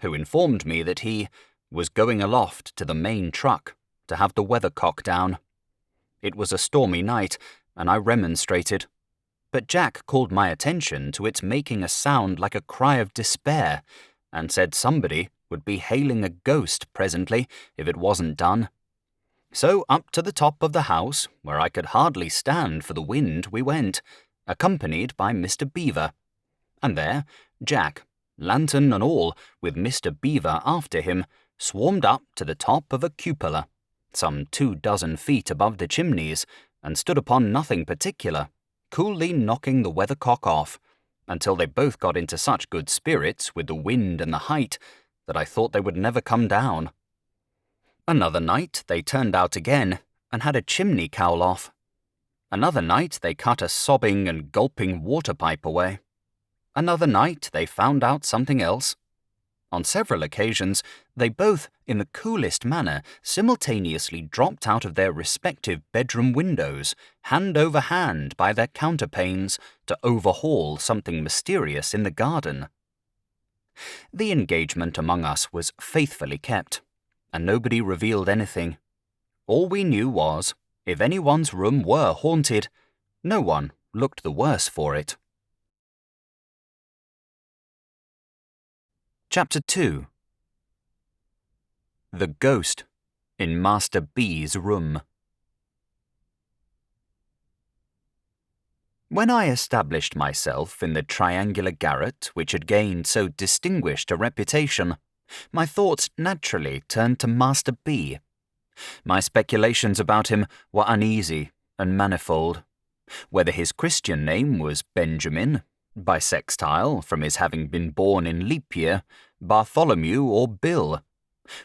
who informed me that he was going aloft to the main truck to have the weathercock down. It was a stormy night, and I remonstrated, but Jack called my attention to its making a sound like a cry of despair, and said somebody would be hailing a ghost presently if it wasn't done. So up to the top of the house, where I could hardly stand for the wind, we went, accompanied by Mr. Beaver, and there Jack, lantern and all, with Mr. Beaver after him, swarmed up to the top of a cupola, some 24 feet above the chimneys, and stood upon nothing particular, coolly knocking the weathercock off, until they both got into such good spirits with the wind and the height that I thought they would never come down. Another night they turned out again and had a chimney cowl off. Another night they cut a sobbing and gulping water pipe away. Another night they found out something else. On several occasions they both, in the coolest manner, simultaneously dropped out of their respective bedroom windows, hand over hand by their counterpanes, to overhaul something mysterious in the garden. The engagement among us was faithfully kept, and nobody revealed anything. All we knew was, if anyone's room were haunted, no one looked the worse for it. Chapter 2. The Ghost in Master B's Room. When I established myself in the triangular garret which had gained so distinguished a reputation, my thoughts naturally turned to Master B. My speculations about him were uneasy and manifold. Whether his Christian name was Benjamin, bisextile from his having been born in leap year, Bartholomew or Bill,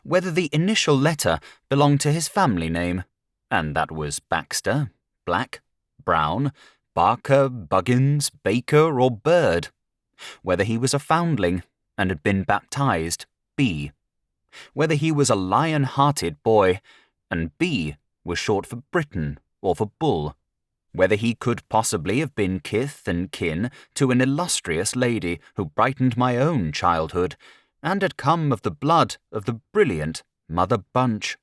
whether the initial letter belonged to his family name, and that was Baxter, Black, Brown, Barker, Buggins, Baker or Bird, whether he was a foundling and had been baptized B, whether he was a lion-hearted boy, and B was short for Briton or for Bull, whether he could possibly have been kith and kin to an illustrious lady who brightened my own childhood, and had come of the blood of the brilliant Mother Bunch.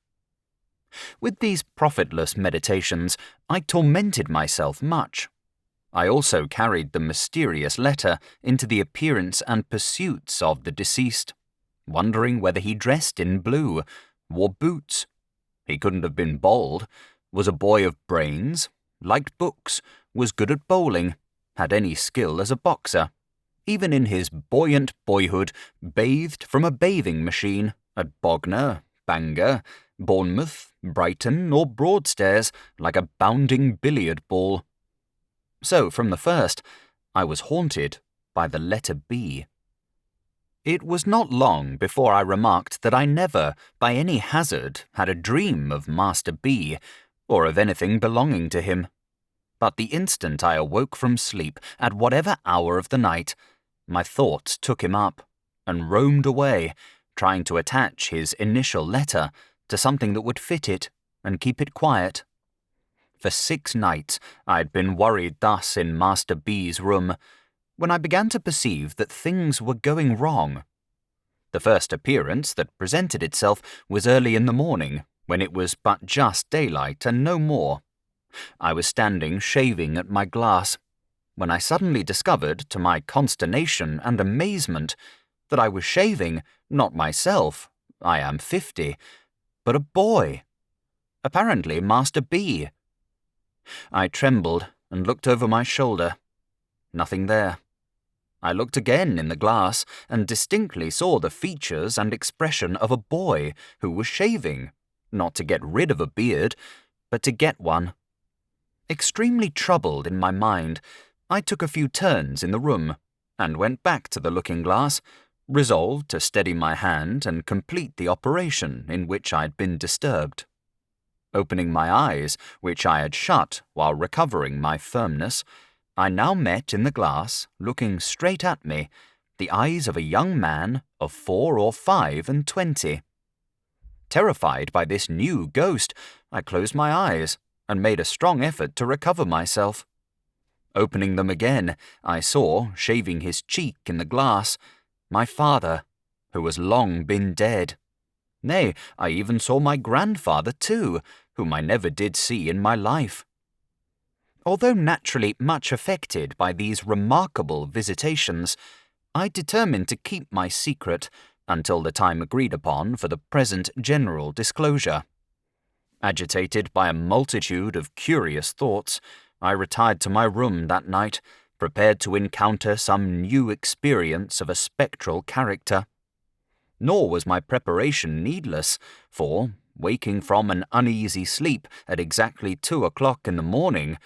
With these profitless meditations, I tormented myself much. I also carried the mysterious letter into the appearance and pursuits of the deceased, wondering whether he dressed in blue, wore boots, he couldn't have been bald, was a boy of brains, liked books, was good at bowling, had any skill as a boxer, even in his buoyant boyhood bathed from a bathing machine at Bognor, Bangor, Bournemouth, Brighton or Broadstairs like a bounding billiard ball. So, from the first, I was haunted by the letter B. It was not long before I remarked that I never, by any hazard, had a dream of Master B, or of anything belonging to him. But the instant I awoke from sleep, at whatever hour of the night, my thoughts took him up, and roamed away, trying to attach his initial letter to something that would fit it and keep it quiet. For 6 nights I'd been worried thus in Master B's room, when I began to perceive that things were going wrong. The first appearance that presented itself was early in the morning, when it was but just daylight and no more. I was standing shaving at my glass, when I suddenly discovered, to my consternation and amazement, that I was shaving, not myself, I am 50, but a boy. Apparently Master B. I trembled and looked over my shoulder. Nothing there. I looked again in the glass and distinctly saw the features and expression of a boy who was shaving, not to get rid of a beard, but to get one. Extremely troubled in my mind, I took a few turns in the room and went back to the looking-glass, resolved to steady my hand and complete the operation in which I had been disturbed. Opening my eyes, which I had shut while recovering my firmness, I now met in the glass, looking straight at me, the eyes of a young man of 4 or 5 and 20. Terrified by this new ghost, I closed my eyes and made a strong effort to recover myself. Opening them again, I saw, shaving his cheek in the glass, my father, who was long been dead. Nay, I even saw my grandfather too, whom I never did see in my life. Although naturally much affected by these remarkable visitations, I determined to keep my secret until the time agreed upon for the present general disclosure. Agitated by a multitude of curious thoughts, I retired to my room that night, prepared to encounter some new experience of a spectral character. Nor was my preparation needless, for, waking from an uneasy sleep at exactly 2 o'clock in the morning,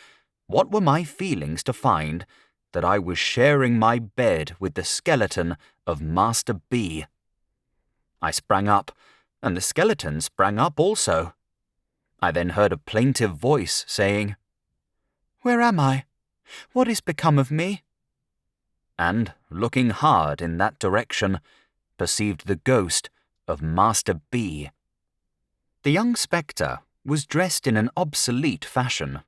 what were my feelings to find that I was sharing my bed with the skeleton of Master B. I sprang up, and the skeleton sprang up also. I then heard a plaintive voice saying, "Where am I? What is become of me?" And, looking hard in that direction, perceived the ghost of Master B. The young spectre was dressed in an obsolete fashion,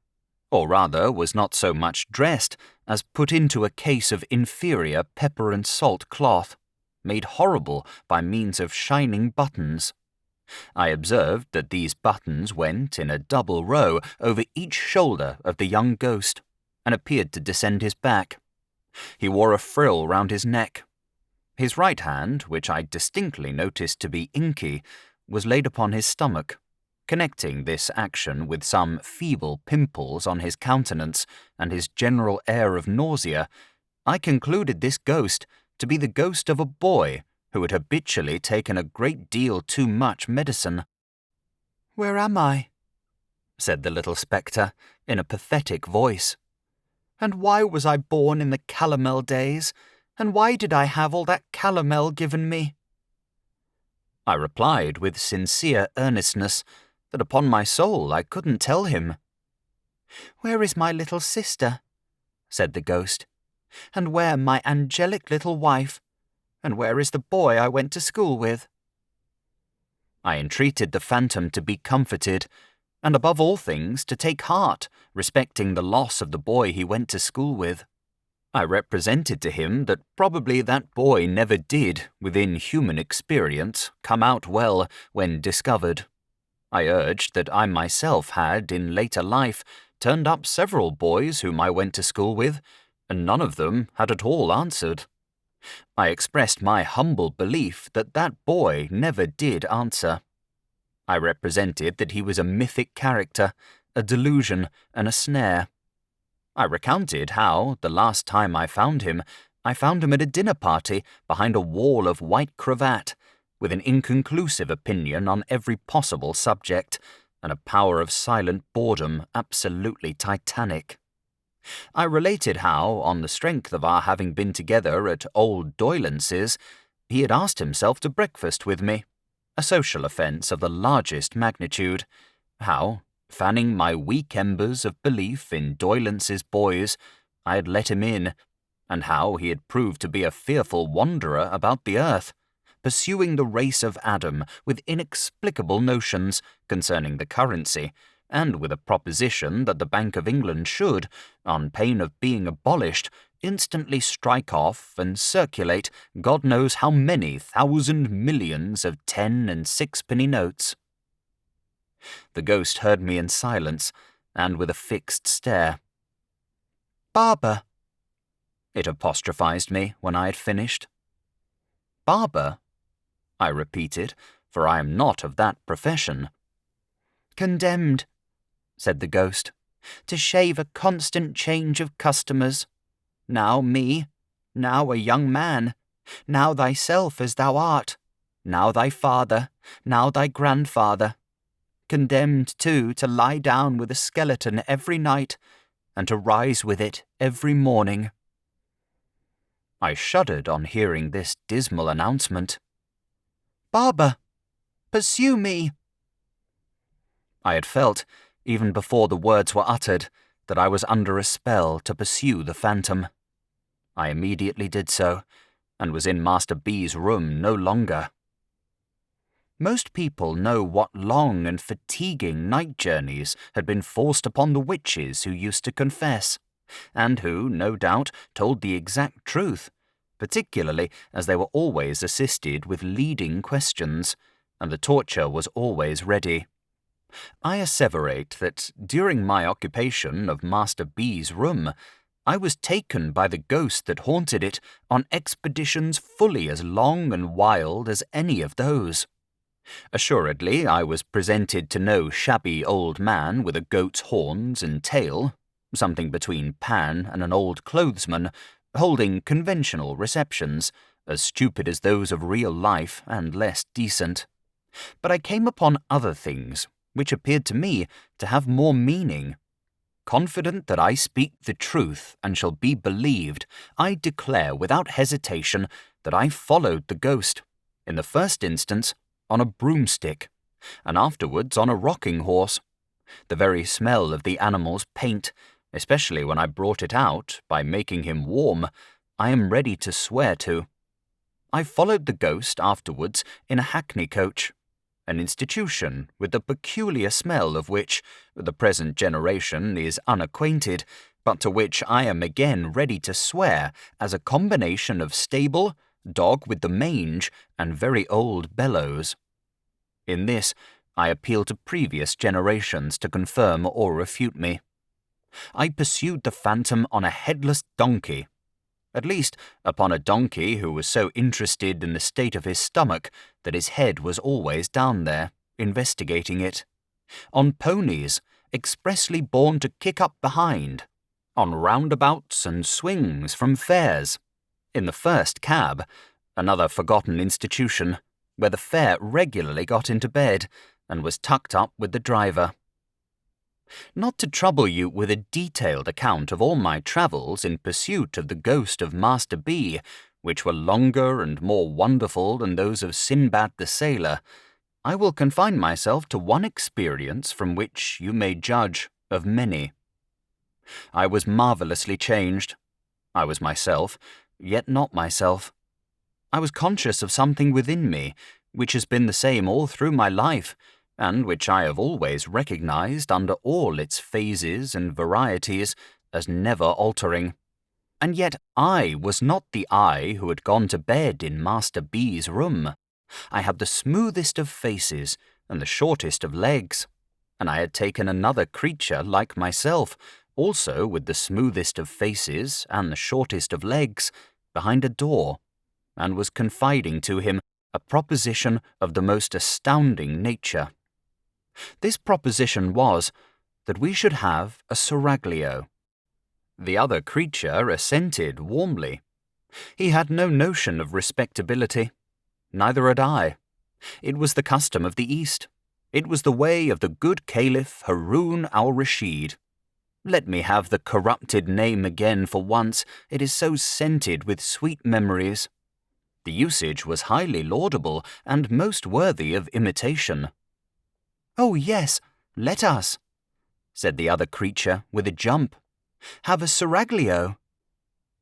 or rather was not so much dressed as put into a case of inferior pepper and salt cloth, made horrible by means of shining buttons. I observed that these buttons went in a double row over each shoulder of the young ghost, and appeared to descend his back. He wore a frill round his neck. His right hand, which I distinctly noticed to be inky, was laid upon his stomach. Connecting this action with some feeble pimples on his countenance and his general air of nausea, I concluded this ghost to be the ghost of a boy who had habitually taken a great deal too much medicine. "Where am I?" said the little spectre in a pathetic voice. "And why was I born in the calomel days? And why did I have all that calomel given me?" I replied with sincere earnestness that upon my soul I couldn't tell him. "Where is my little sister?" said the ghost. "And where my angelic little wife? And where is the boy I went to school with?" I entreated the phantom to be comforted, and above all things to take heart respecting the loss of the boy he went to school with. I represented to him that probably that boy never did, within human experience, come out well when discovered. I urged that I myself had, in later life, turned up several boys whom I went to school with, and none of them had at all answered. I expressed my humble belief that that boy never did answer. I represented that he was a mythic character, a delusion, and a snare. I recounted how, the last time I found him at a dinner party behind a wall of white cravat, with an inconclusive opinion on every possible subject, and a power of silent boredom absolutely titanic. I related how, on the strength of our having been together at old Doylance's, he had asked himself to breakfast with me, a social offence of the largest magnitude, how, fanning my weak embers of belief in Doylance's boys, I had let him in, and how he had proved to be a fearful wanderer about the earth, pursuing the race of Adam with inexplicable notions concerning the currency, and with a proposition that the Bank of England should, on pain of being abolished, instantly strike off and circulate God knows how many thousand millions of 10 and 6-penny notes. The ghost heard me in silence, and with a fixed stare. "Barber," it apostrophized me when I had finished. "Barber?" I repeated, for I am not of that profession. "Condemned," said the ghost, "to shave a constant change of customers. Now me, now a young man, now thyself as thou art, now thy father, now thy grandfather. Condemned, too, to lie down with a skeleton every night, and to rise with it every morning." I shuddered on hearing this dismal announcement. "Barber, pursue me!" I had felt, even before the words were uttered, that I was under a spell to pursue the phantom. I immediately did so, and was in Master B's room no longer. Most people know what long and fatiguing night journeys had been forced upon the witches who used to confess, and who, no doubt, told the exact truth, particularly as they were always assisted with leading questions, and the torture was always ready. I asseverate that during my occupation of Master B's room, I was taken by the ghost that haunted it on expeditions fully as long and wild as any of those. Assuredly, I was presented to no shabby old man with a goat's horns and tail, something between Pan and an old clothesman, holding conventional receptions, as stupid as those of real life and less decent. But I came upon other things, which appeared to me to have more meaning. Confident that I speak the truth and shall be believed, I declare without hesitation that I followed the ghost, in the first instance, on a broomstick, and afterwards on a rocking horse. The very smell of the animal's paint, especially when I brought it out by making him warm, I am ready to swear to. I followed the ghost afterwards in a hackney coach, an institution with the peculiar smell of which the present generation is unacquainted, but to which I am again ready to swear as a combination of stable, dog with the mange, and very old bellows. In this, I appeal to previous generations to confirm or refute me. I pursued the phantom on a headless donkey, at least upon a donkey who was so interested in the state of his stomach that his head was always down there, investigating it, on ponies expressly born to kick up behind, on roundabouts and swings from fairs, in the first cab, another forgotten institution, where the fare regularly got into bed and was tucked up with the driver. Not to trouble you with a detailed account of all my travels in pursuit of the ghost of Master B, which were longer and more wonderful than those of Sinbad the Sailor, I will confine myself to one experience from which you may judge of many. I was marvellously changed. I was myself, yet not myself. I was conscious of something within me, which has been the same all through my life, and which I have always recognized under all its phases and varieties as never altering. And yet I was not the I who had gone to bed in Master B's room. I had the smoothest of faces and the shortest of legs, and I had taken another creature like myself, also with the smoothest of faces and the shortest of legs, behind a door, and was confiding to him a proposition of the most astounding nature. This proposition was that we should have a seraglio. The other creature assented warmly. He had no notion of respectability. Neither had I. It was the custom of the East. It was the way of the good Caliph Haroun al-Rashid. Let me have the corrupted name again for once, it is so scented with sweet memories. The usage was highly laudable and most worthy of imitation. "Oh yes, let us," said the other creature with a jump. "Have a seraglio."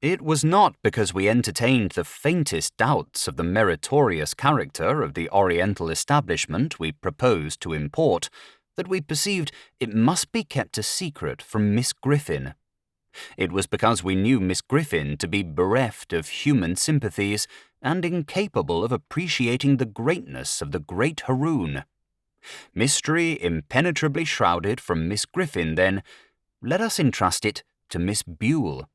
It was not because we entertained the faintest doubts of the meritorious character of the Oriental establishment we proposed to import that we perceived it must be kept a secret from Miss Griffin. It was because we knew Miss Griffin to be bereft of human sympathies and incapable of appreciating the greatness of the great Haroun. Mystery impenetrably shrouded from Miss Griffin, then, let us entrust it to Miss Bule.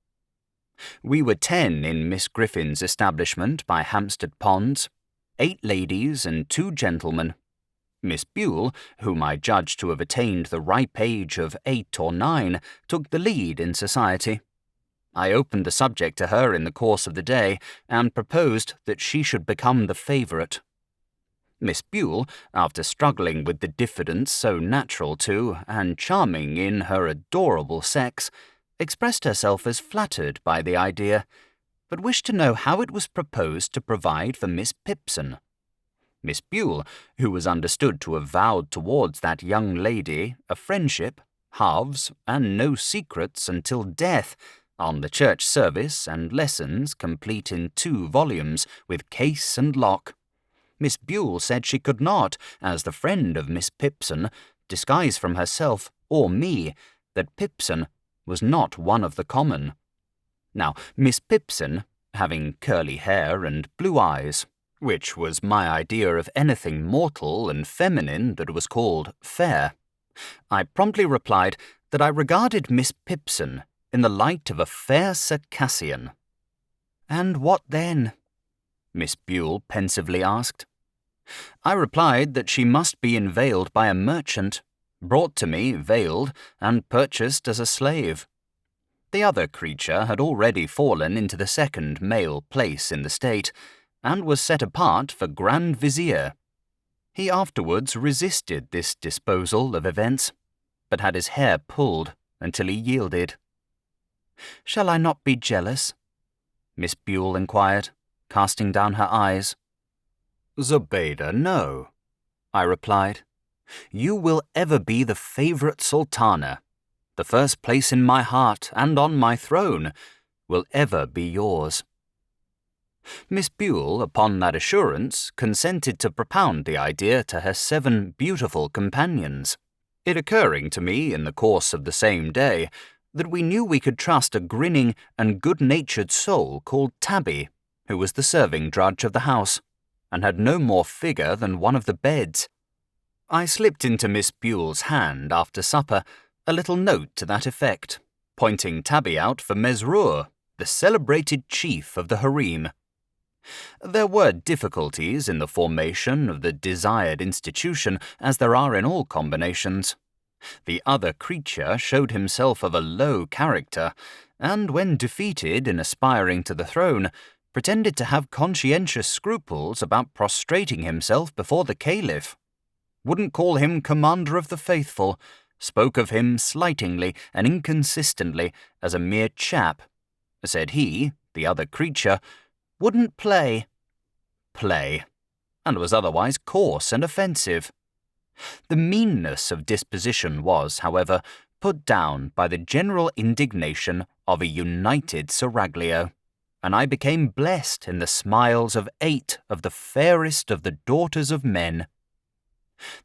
We were 10 in Miss Griffin's establishment by Hampstead Ponds, 8 ladies and 2 gentlemen. Miss Bule, whom I judged to have attained the ripe age of 8 or 9, took the lead in society. I opened the subject to her in the course of the day, and proposed that she should become the favourite. Miss Bule, after struggling with the diffidence so natural to and charming in her adorable sex, expressed herself as flattered by the idea, but wished to know how it was proposed to provide for Miss Pipson. Miss Bule, who was understood to have vowed towards that young lady a friendship, halves, and no secrets until death, on the church service and lessons complete in 2 volumes, with case and lock. Miss Bule said she could not, as the friend of Miss Pipson, disguise from herself or me that Pipson was not one of the common. Now, Miss Pipson, having curly hair and blue eyes, which was my idea of anything mortal and feminine that was called fair, I promptly replied that I regarded Miss Pipson in the light of a fair Circassian. "And what then?" Miss Bule pensively asked. I replied that she must be unveiled by a merchant, brought to me veiled, and purchased as a slave. The other creature had already fallen into the second male place in the state, and was set apart for Grand Vizier. He afterwards resisted this disposal of events, but had his hair pulled until he yielded. "Shall I not be jealous?" Miss Bule inquired, casting down her eyes. "Zobeida, no," I replied. "You will ever be the favourite sultana. The first place in my heart and on my throne will ever be yours." Miss Bule, upon that assurance, consented to propound the idea to her 7 beautiful companions, it occurring to me in the course of the same day that we knew we could trust a grinning and good-natured soul called Tabby, who was the serving drudge of the house, and had no more figure than one of the beds. I slipped into Miss Bule's hand after supper a little note to that effect, pointing Tabby out for Mesrour, the celebrated chief of the harem. There were difficulties in the formation of the desired institution, as there are in all combinations. The other creature showed himself of a low character, and when defeated in aspiring to the throne, pretended to have conscientious scruples about prostrating himself before the caliph. Wouldn't call him commander of the faithful, spoke of him slightingly and inconsistently as a mere chap. Said he, the other creature, wouldn't play, and was otherwise coarse and offensive. The meanness of disposition was, however, put down by the general indignation of a united seraglio, and I became blessed in the smiles of 8 of the fairest of the daughters of men.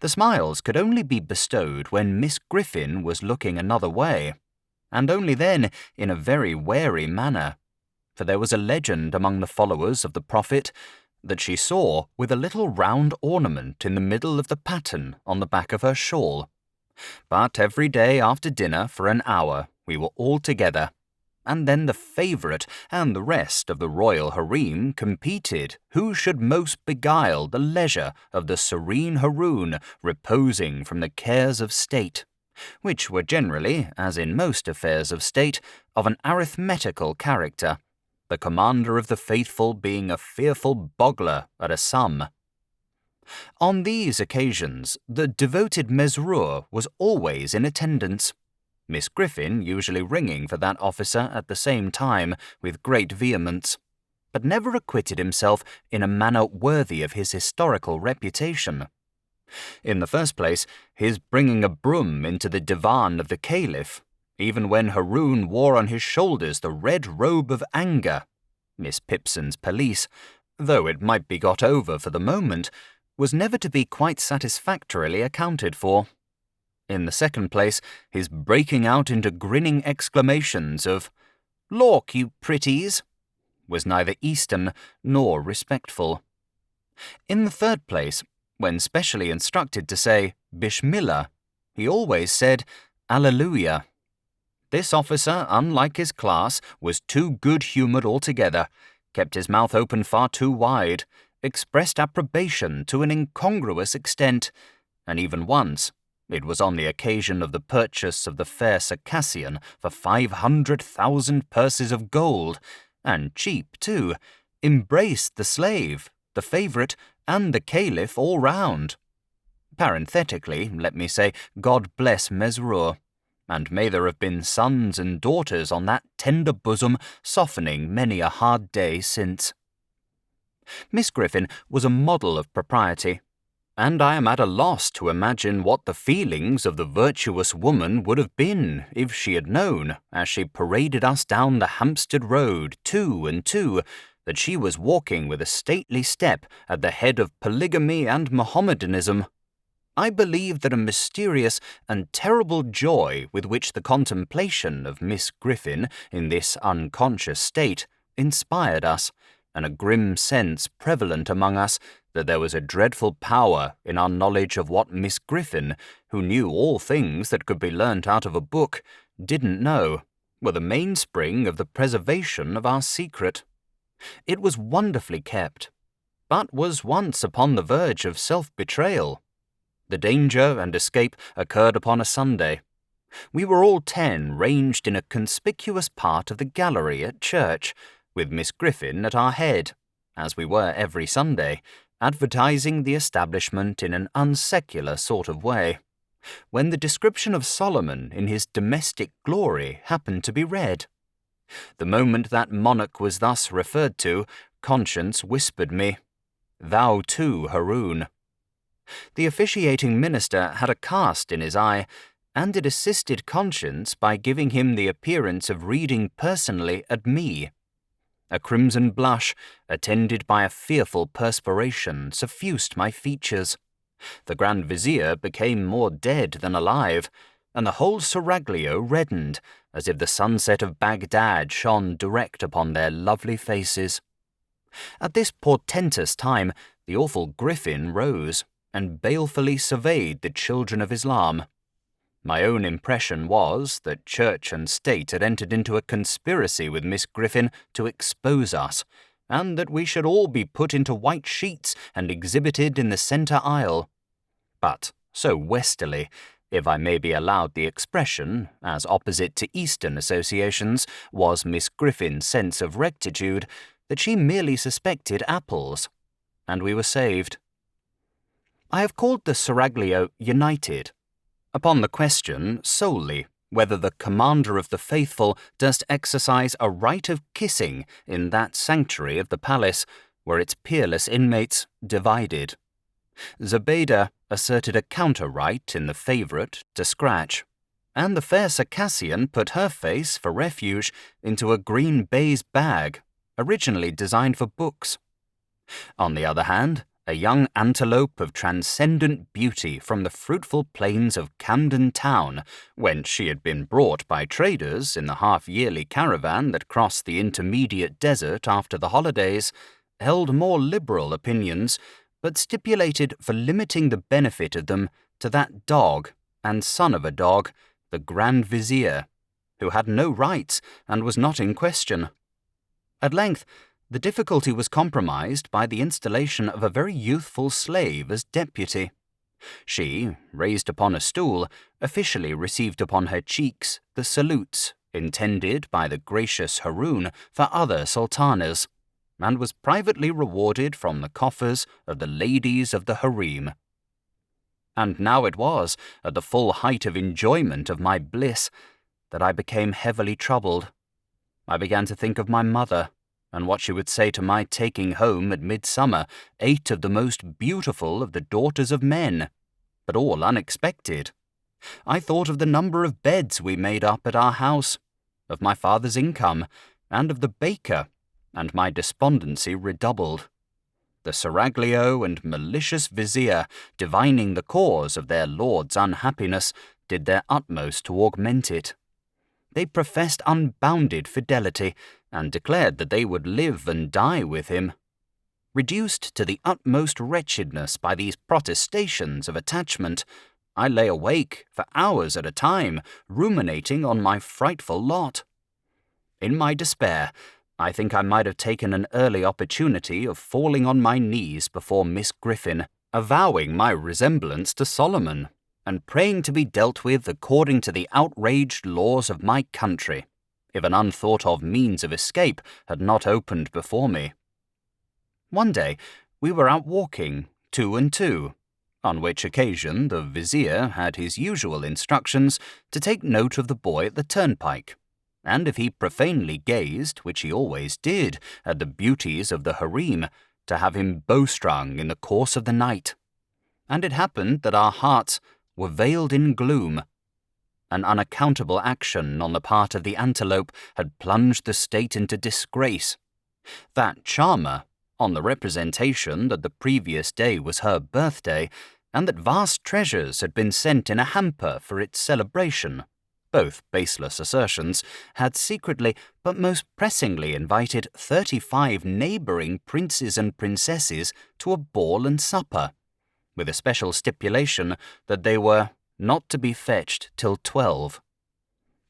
The smiles could only be bestowed when Miss Griffin was looking another way, and only then in a very wary manner, for there was a legend among the followers of the Prophet that she saw with a little round ornament in the middle of the pattern on the back of her shawl. But every day after dinner for an hour we were all together, and then the favourite and the rest of the royal harem competed who should most beguile the leisure of the serene Haroun reposing from the cares of state, which were generally, as in most affairs of state, of an arithmetical character, the commander of the faithful being a fearful boggler at a sum. On these occasions the devoted Mesrour was always in attendance, Miss Griffin usually ringing for that officer at the same time with great vehemence, but never acquitted himself in a manner worthy of his historical reputation. In the first place, his bringing a broom into the divan of the caliph, even when Haroun wore on his shoulders the red robe of anger, Miss Pipson's pelisse, though it might be got over for the moment, was never to be quite satisfactorily accounted for. In the second place, his breaking out into grinning exclamations of, "Lawk, you pretties!" was neither Eastern nor respectful. In the third place, when specially instructed to say Bishmillah, he always said Alleluia. This officer, unlike his class, was too good-humoured altogether, kept his mouth open far too wide, expressed approbation to an incongruous extent, and even once, it was on the occasion of the purchase of the fair Circassian for 500,000 purses of gold, and cheap too, embraced the slave, the favourite, and the caliph all round. Parenthetically, let me say, God bless Mesrour, and may there have been sons and daughters on that tender bosom softening many a hard day since. Miss Griffin was a model of propriety, and I am at a loss to imagine what the feelings of the virtuous woman would have been if she had known, as she paraded us down the Hampstead Road, two and two, that she was walking with a stately step at the head of polygamy and Mohammedanism. I believe that a mysterious and terrible joy with which the contemplation of Miss Griffin in this unconscious state inspired us, and a grim sense prevalent among us that there was a dreadful power in our knowledge of what Miss Griffin, who knew all things that could be learnt out of a book, didn't know, were the mainspring of the preservation of our secret. It was wonderfully kept, but was once upon the verge of self-betrayal. The danger and escape occurred upon a Sunday. We were all 10 ranged in a conspicuous part of the gallery at church, with Miss Griffin at our head, as we were every Sunday, advertising the establishment in an unsecular sort of way, when the description of Solomon in his domestic glory happened to be read. The moment that monarch was thus referred to, conscience whispered me, "Thou too, Haroun." The officiating minister had a cast in his eye, and it assisted conscience by giving him the appearance of reading personally at me. A crimson blush, attended by a fearful perspiration, suffused my features. The Grand Vizier became more dead than alive, and the whole seraglio reddened, as if the sunset of Baghdad shone direct upon their lovely faces. At this portentous time, the awful Griffin rose, and balefully surveyed the children of Islam. My own impression was that Church and State had entered into a conspiracy with Miss Griffin to expose us, and that we should all be put into white sheets and exhibited in the centre aisle. But so westerly, if I may be allowed the expression, as opposite to Eastern associations, was Miss Griffin's sense of rectitude, that she merely suspected apples, and we were saved. I have called the seraglio united, upon the question solely whether the commander of the faithful durst exercise a right of kissing in that sanctuary of the palace where its peerless inmates divided. Zobeide asserted a counter-right in the favourite to scratch, and the fair Circassian put her face for refuge into a green baize bag, originally designed for books. On the other hand, a young antelope of transcendent beauty from the fruitful plains of Camden Town, whence she had been brought by traders in the half-yearly caravan that crossed the intermediate desert after the holidays, held more liberal opinions, but stipulated for limiting the benefit of them to that dog and son of a dog, the Grand Vizier, who had no rights and was not in question. At length, the difficulty was compromised by the installation of a very youthful slave as deputy. She, raised upon a stool, officially received upon her cheeks the salutes intended by the gracious Haroun for other sultanas, and was privately rewarded from the coffers of the ladies of the harem. And now it was, at the full height of enjoyment of my bliss, that I became heavily troubled. I began to think of my mother, and what she would say to my taking home at midsummer 8 of the most beautiful of the daughters of men, but all unexpected, I thought of the number of beds we made up at our house, of my father's income, and of the baker, and my despondency redoubled. The seraglio and malicious vizier, divining the cause of their lord's unhappiness, did their utmost to augment it. They professed unbounded fidelity, and declared that they would live and die with him. Reduced to the utmost wretchedness by these protestations of attachment, I lay awake for hours at a time, ruminating on my frightful lot. In my despair, I think I might have taken an early opportunity of falling on my knees before Miss Griffin, avowing my resemblance to Solomon, and praying to be dealt with according to the outraged laws of my country, if an unthought-of means of escape had not opened before me. One day we were out walking, 2 and 2, on which occasion the vizier had his usual instructions to take note of the boy at the turnpike, and if he profanely gazed, which he always did, at the beauties of the harem, to have him bowstrung in the course of the night. And it happened that our hearts were veiled in gloom. An unaccountable action on the part of the antelope had plunged the state into disgrace. That charmer, on the representation that the previous day was her birthday, and that vast treasures had been sent in a hamper for its celebration, both baseless assertions, had secretly but most pressingly invited 35 neighbouring princes and princesses to a ball and supper, with a special stipulation that they were not to be fetched till 12.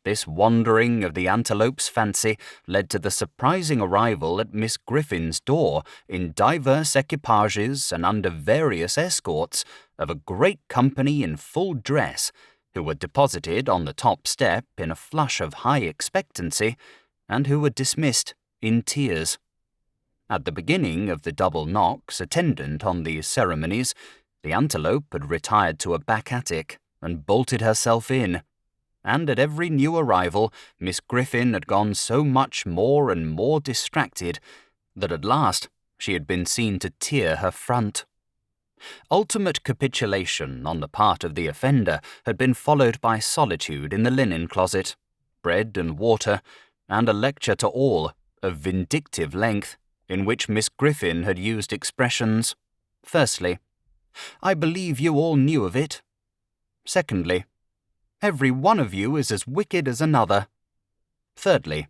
This wandering of the antelope's fancy led to the surprising arrival at Miss Griffin's door in divers equipages and under various escorts of a great company in full dress, who were deposited on the top step in a flush of high expectancy, and who were dismissed in tears. At the beginning of the double knocks attendant on these ceremonies, the antelope had retired to a back attic and bolted herself in, and at every new arrival Miss Griffin had gone so much more and more distracted that at last she had been seen to tear her front. Ultimate capitulation on the part of the offender had been followed by solitude in the linen closet, bread and water, and a lecture to all, of vindictive length, in which Miss Griffin had used expressions: firstly, "I believe you all knew of it." Secondly, "Every one of you is as wicked as another." Thirdly,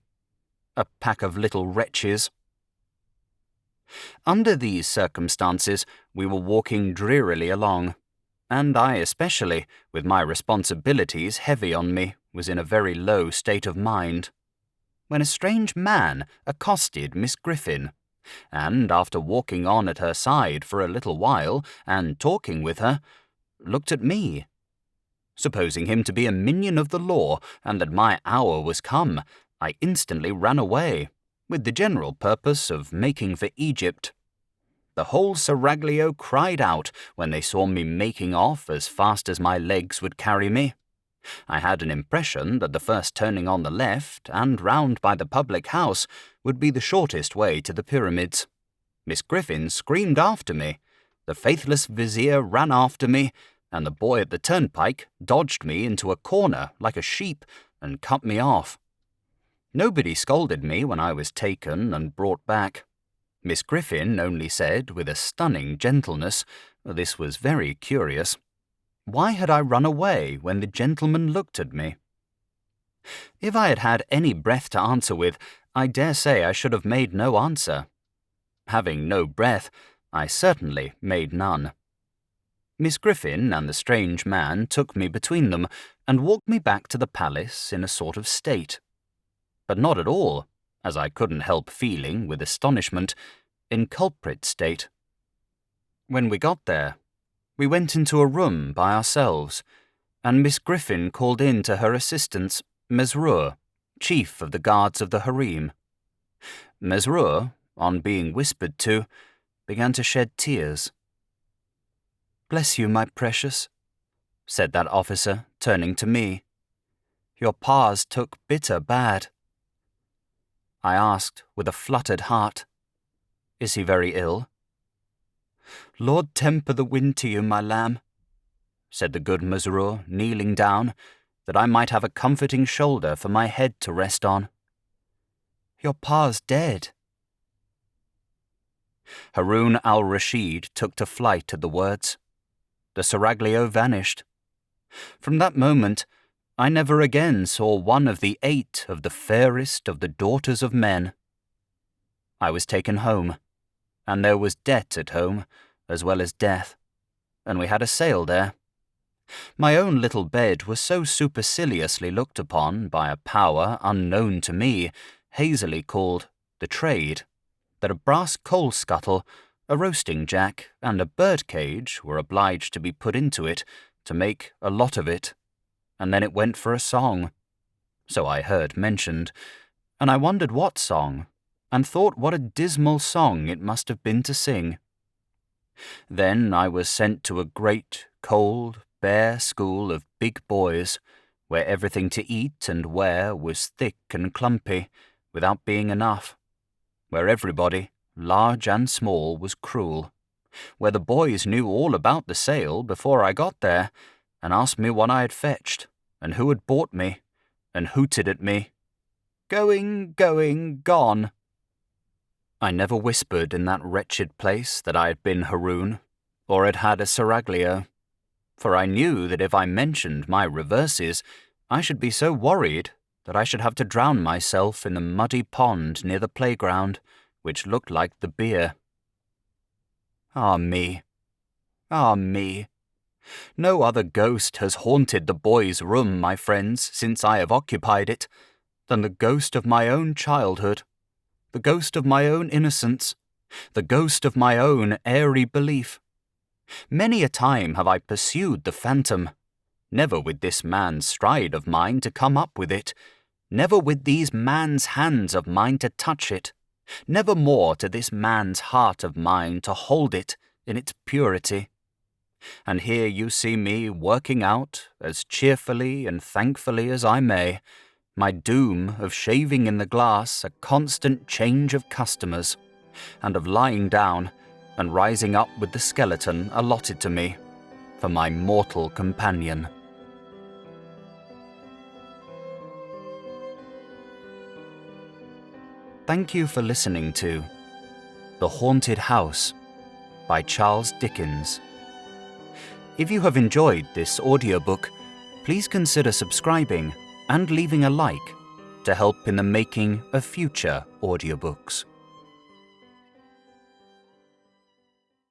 "A pack of little wretches." Under these circumstances, we were walking drearily along, and I especially, with my responsibilities heavy on me, was in a very low state of mind, when a strange man accosted Miss Griffin, and after walking on at her side for a little while, and talking with her, looked at me. Supposing him to be a minion of the law, and that my hour was come, I instantly ran away, with the general purpose of making for Egypt. The whole seraglio cried out when they saw me making off as fast as my legs would carry me. I had an impression that the first turning on the left, and round by the public house, would be the shortest way to the pyramids. Miss Griffin screamed after me, the faithless vizier ran after me, and the boy at the turnpike dodged me into a corner like a sheep and cut me off. Nobody scolded me when I was taken and brought back. Miss Griffin only said, with a stunning gentleness, this was very curious, why had I run away when the gentleman looked at me? If I had had any breath to answer with, I dare say I should have made no answer. Having no breath, I certainly made none. Miss Griffin and the strange man took me between them and walked me back to the palace in a sort of state, but not at all, as I couldn't help feeling with astonishment, in culprit state. When we got there, we went into a room by ourselves, and Miss Griffin called in to her assistance Mesrour, chief of the guards of the harem. Mesrour, on being whispered to, began to shed tears. "Bless you, my precious," said that officer, turning to me. "Your pa's took bitter bad." I asked with a fluttered heart, "Is he very ill?" "Lord temper the wind to you, my lamb," said the good Mesrour, kneeling down, that I might have a comforting shoulder for my head to rest on. "Your pa's dead." Haroun al-Rashid took to flight at the words. The seraglio vanished. From that moment, I never again saw one of the 8 of the fairest of the daughters of men. I was taken home, and there was debt at home, as well as death, and we had a sale there. My own little bed was so superciliously looked upon by a power unknown to me, hazily called the trade, that a brass coal scuttle, a roasting jack, and a bird cage were obliged to be put into it to make a lot of it, and then it went for a song. So I heard mentioned, and I wondered what song, and thought what a dismal song it must have been to sing. Then I was sent to a great, cold, bare school of big boys, where everything to eat and wear was thick and clumpy, without being enough, where everybody, large and small, was cruel, where the boys knew all about the sale before I got there, and asked me what I had fetched, and who had bought me, and hooted at me, "Going, going, gone." I never whispered in that wretched place that I had been Haroun, or had had a seraglio, for I knew that if I mentioned my reverses, I should be so worried that I should have to drown myself in the muddy pond near the playground, which looked like the beer. Ah me! Ah me! No other ghost has haunted the boys' room, my friends, since I have occupied it, than the ghost of my own childhood, the ghost of my own innocence, the ghost of my own airy belief. Many a time have I pursued the phantom, never with this man's stride of mine to come up with it, never with these man's hands of mine to touch it, never more to this man's heart of mine to hold it in its purity. And here you see me working out, as cheerfully and thankfully as I may, my doom of shaving in the glass a constant change of customers, and of lying down and rising up with the skeleton allotted to me for my mortal companion. Thank you for listening to The Haunted House by Charles Dickens. If you have enjoyed this audiobook, please consider subscribing and leaving a like to help in the making of future audiobooks.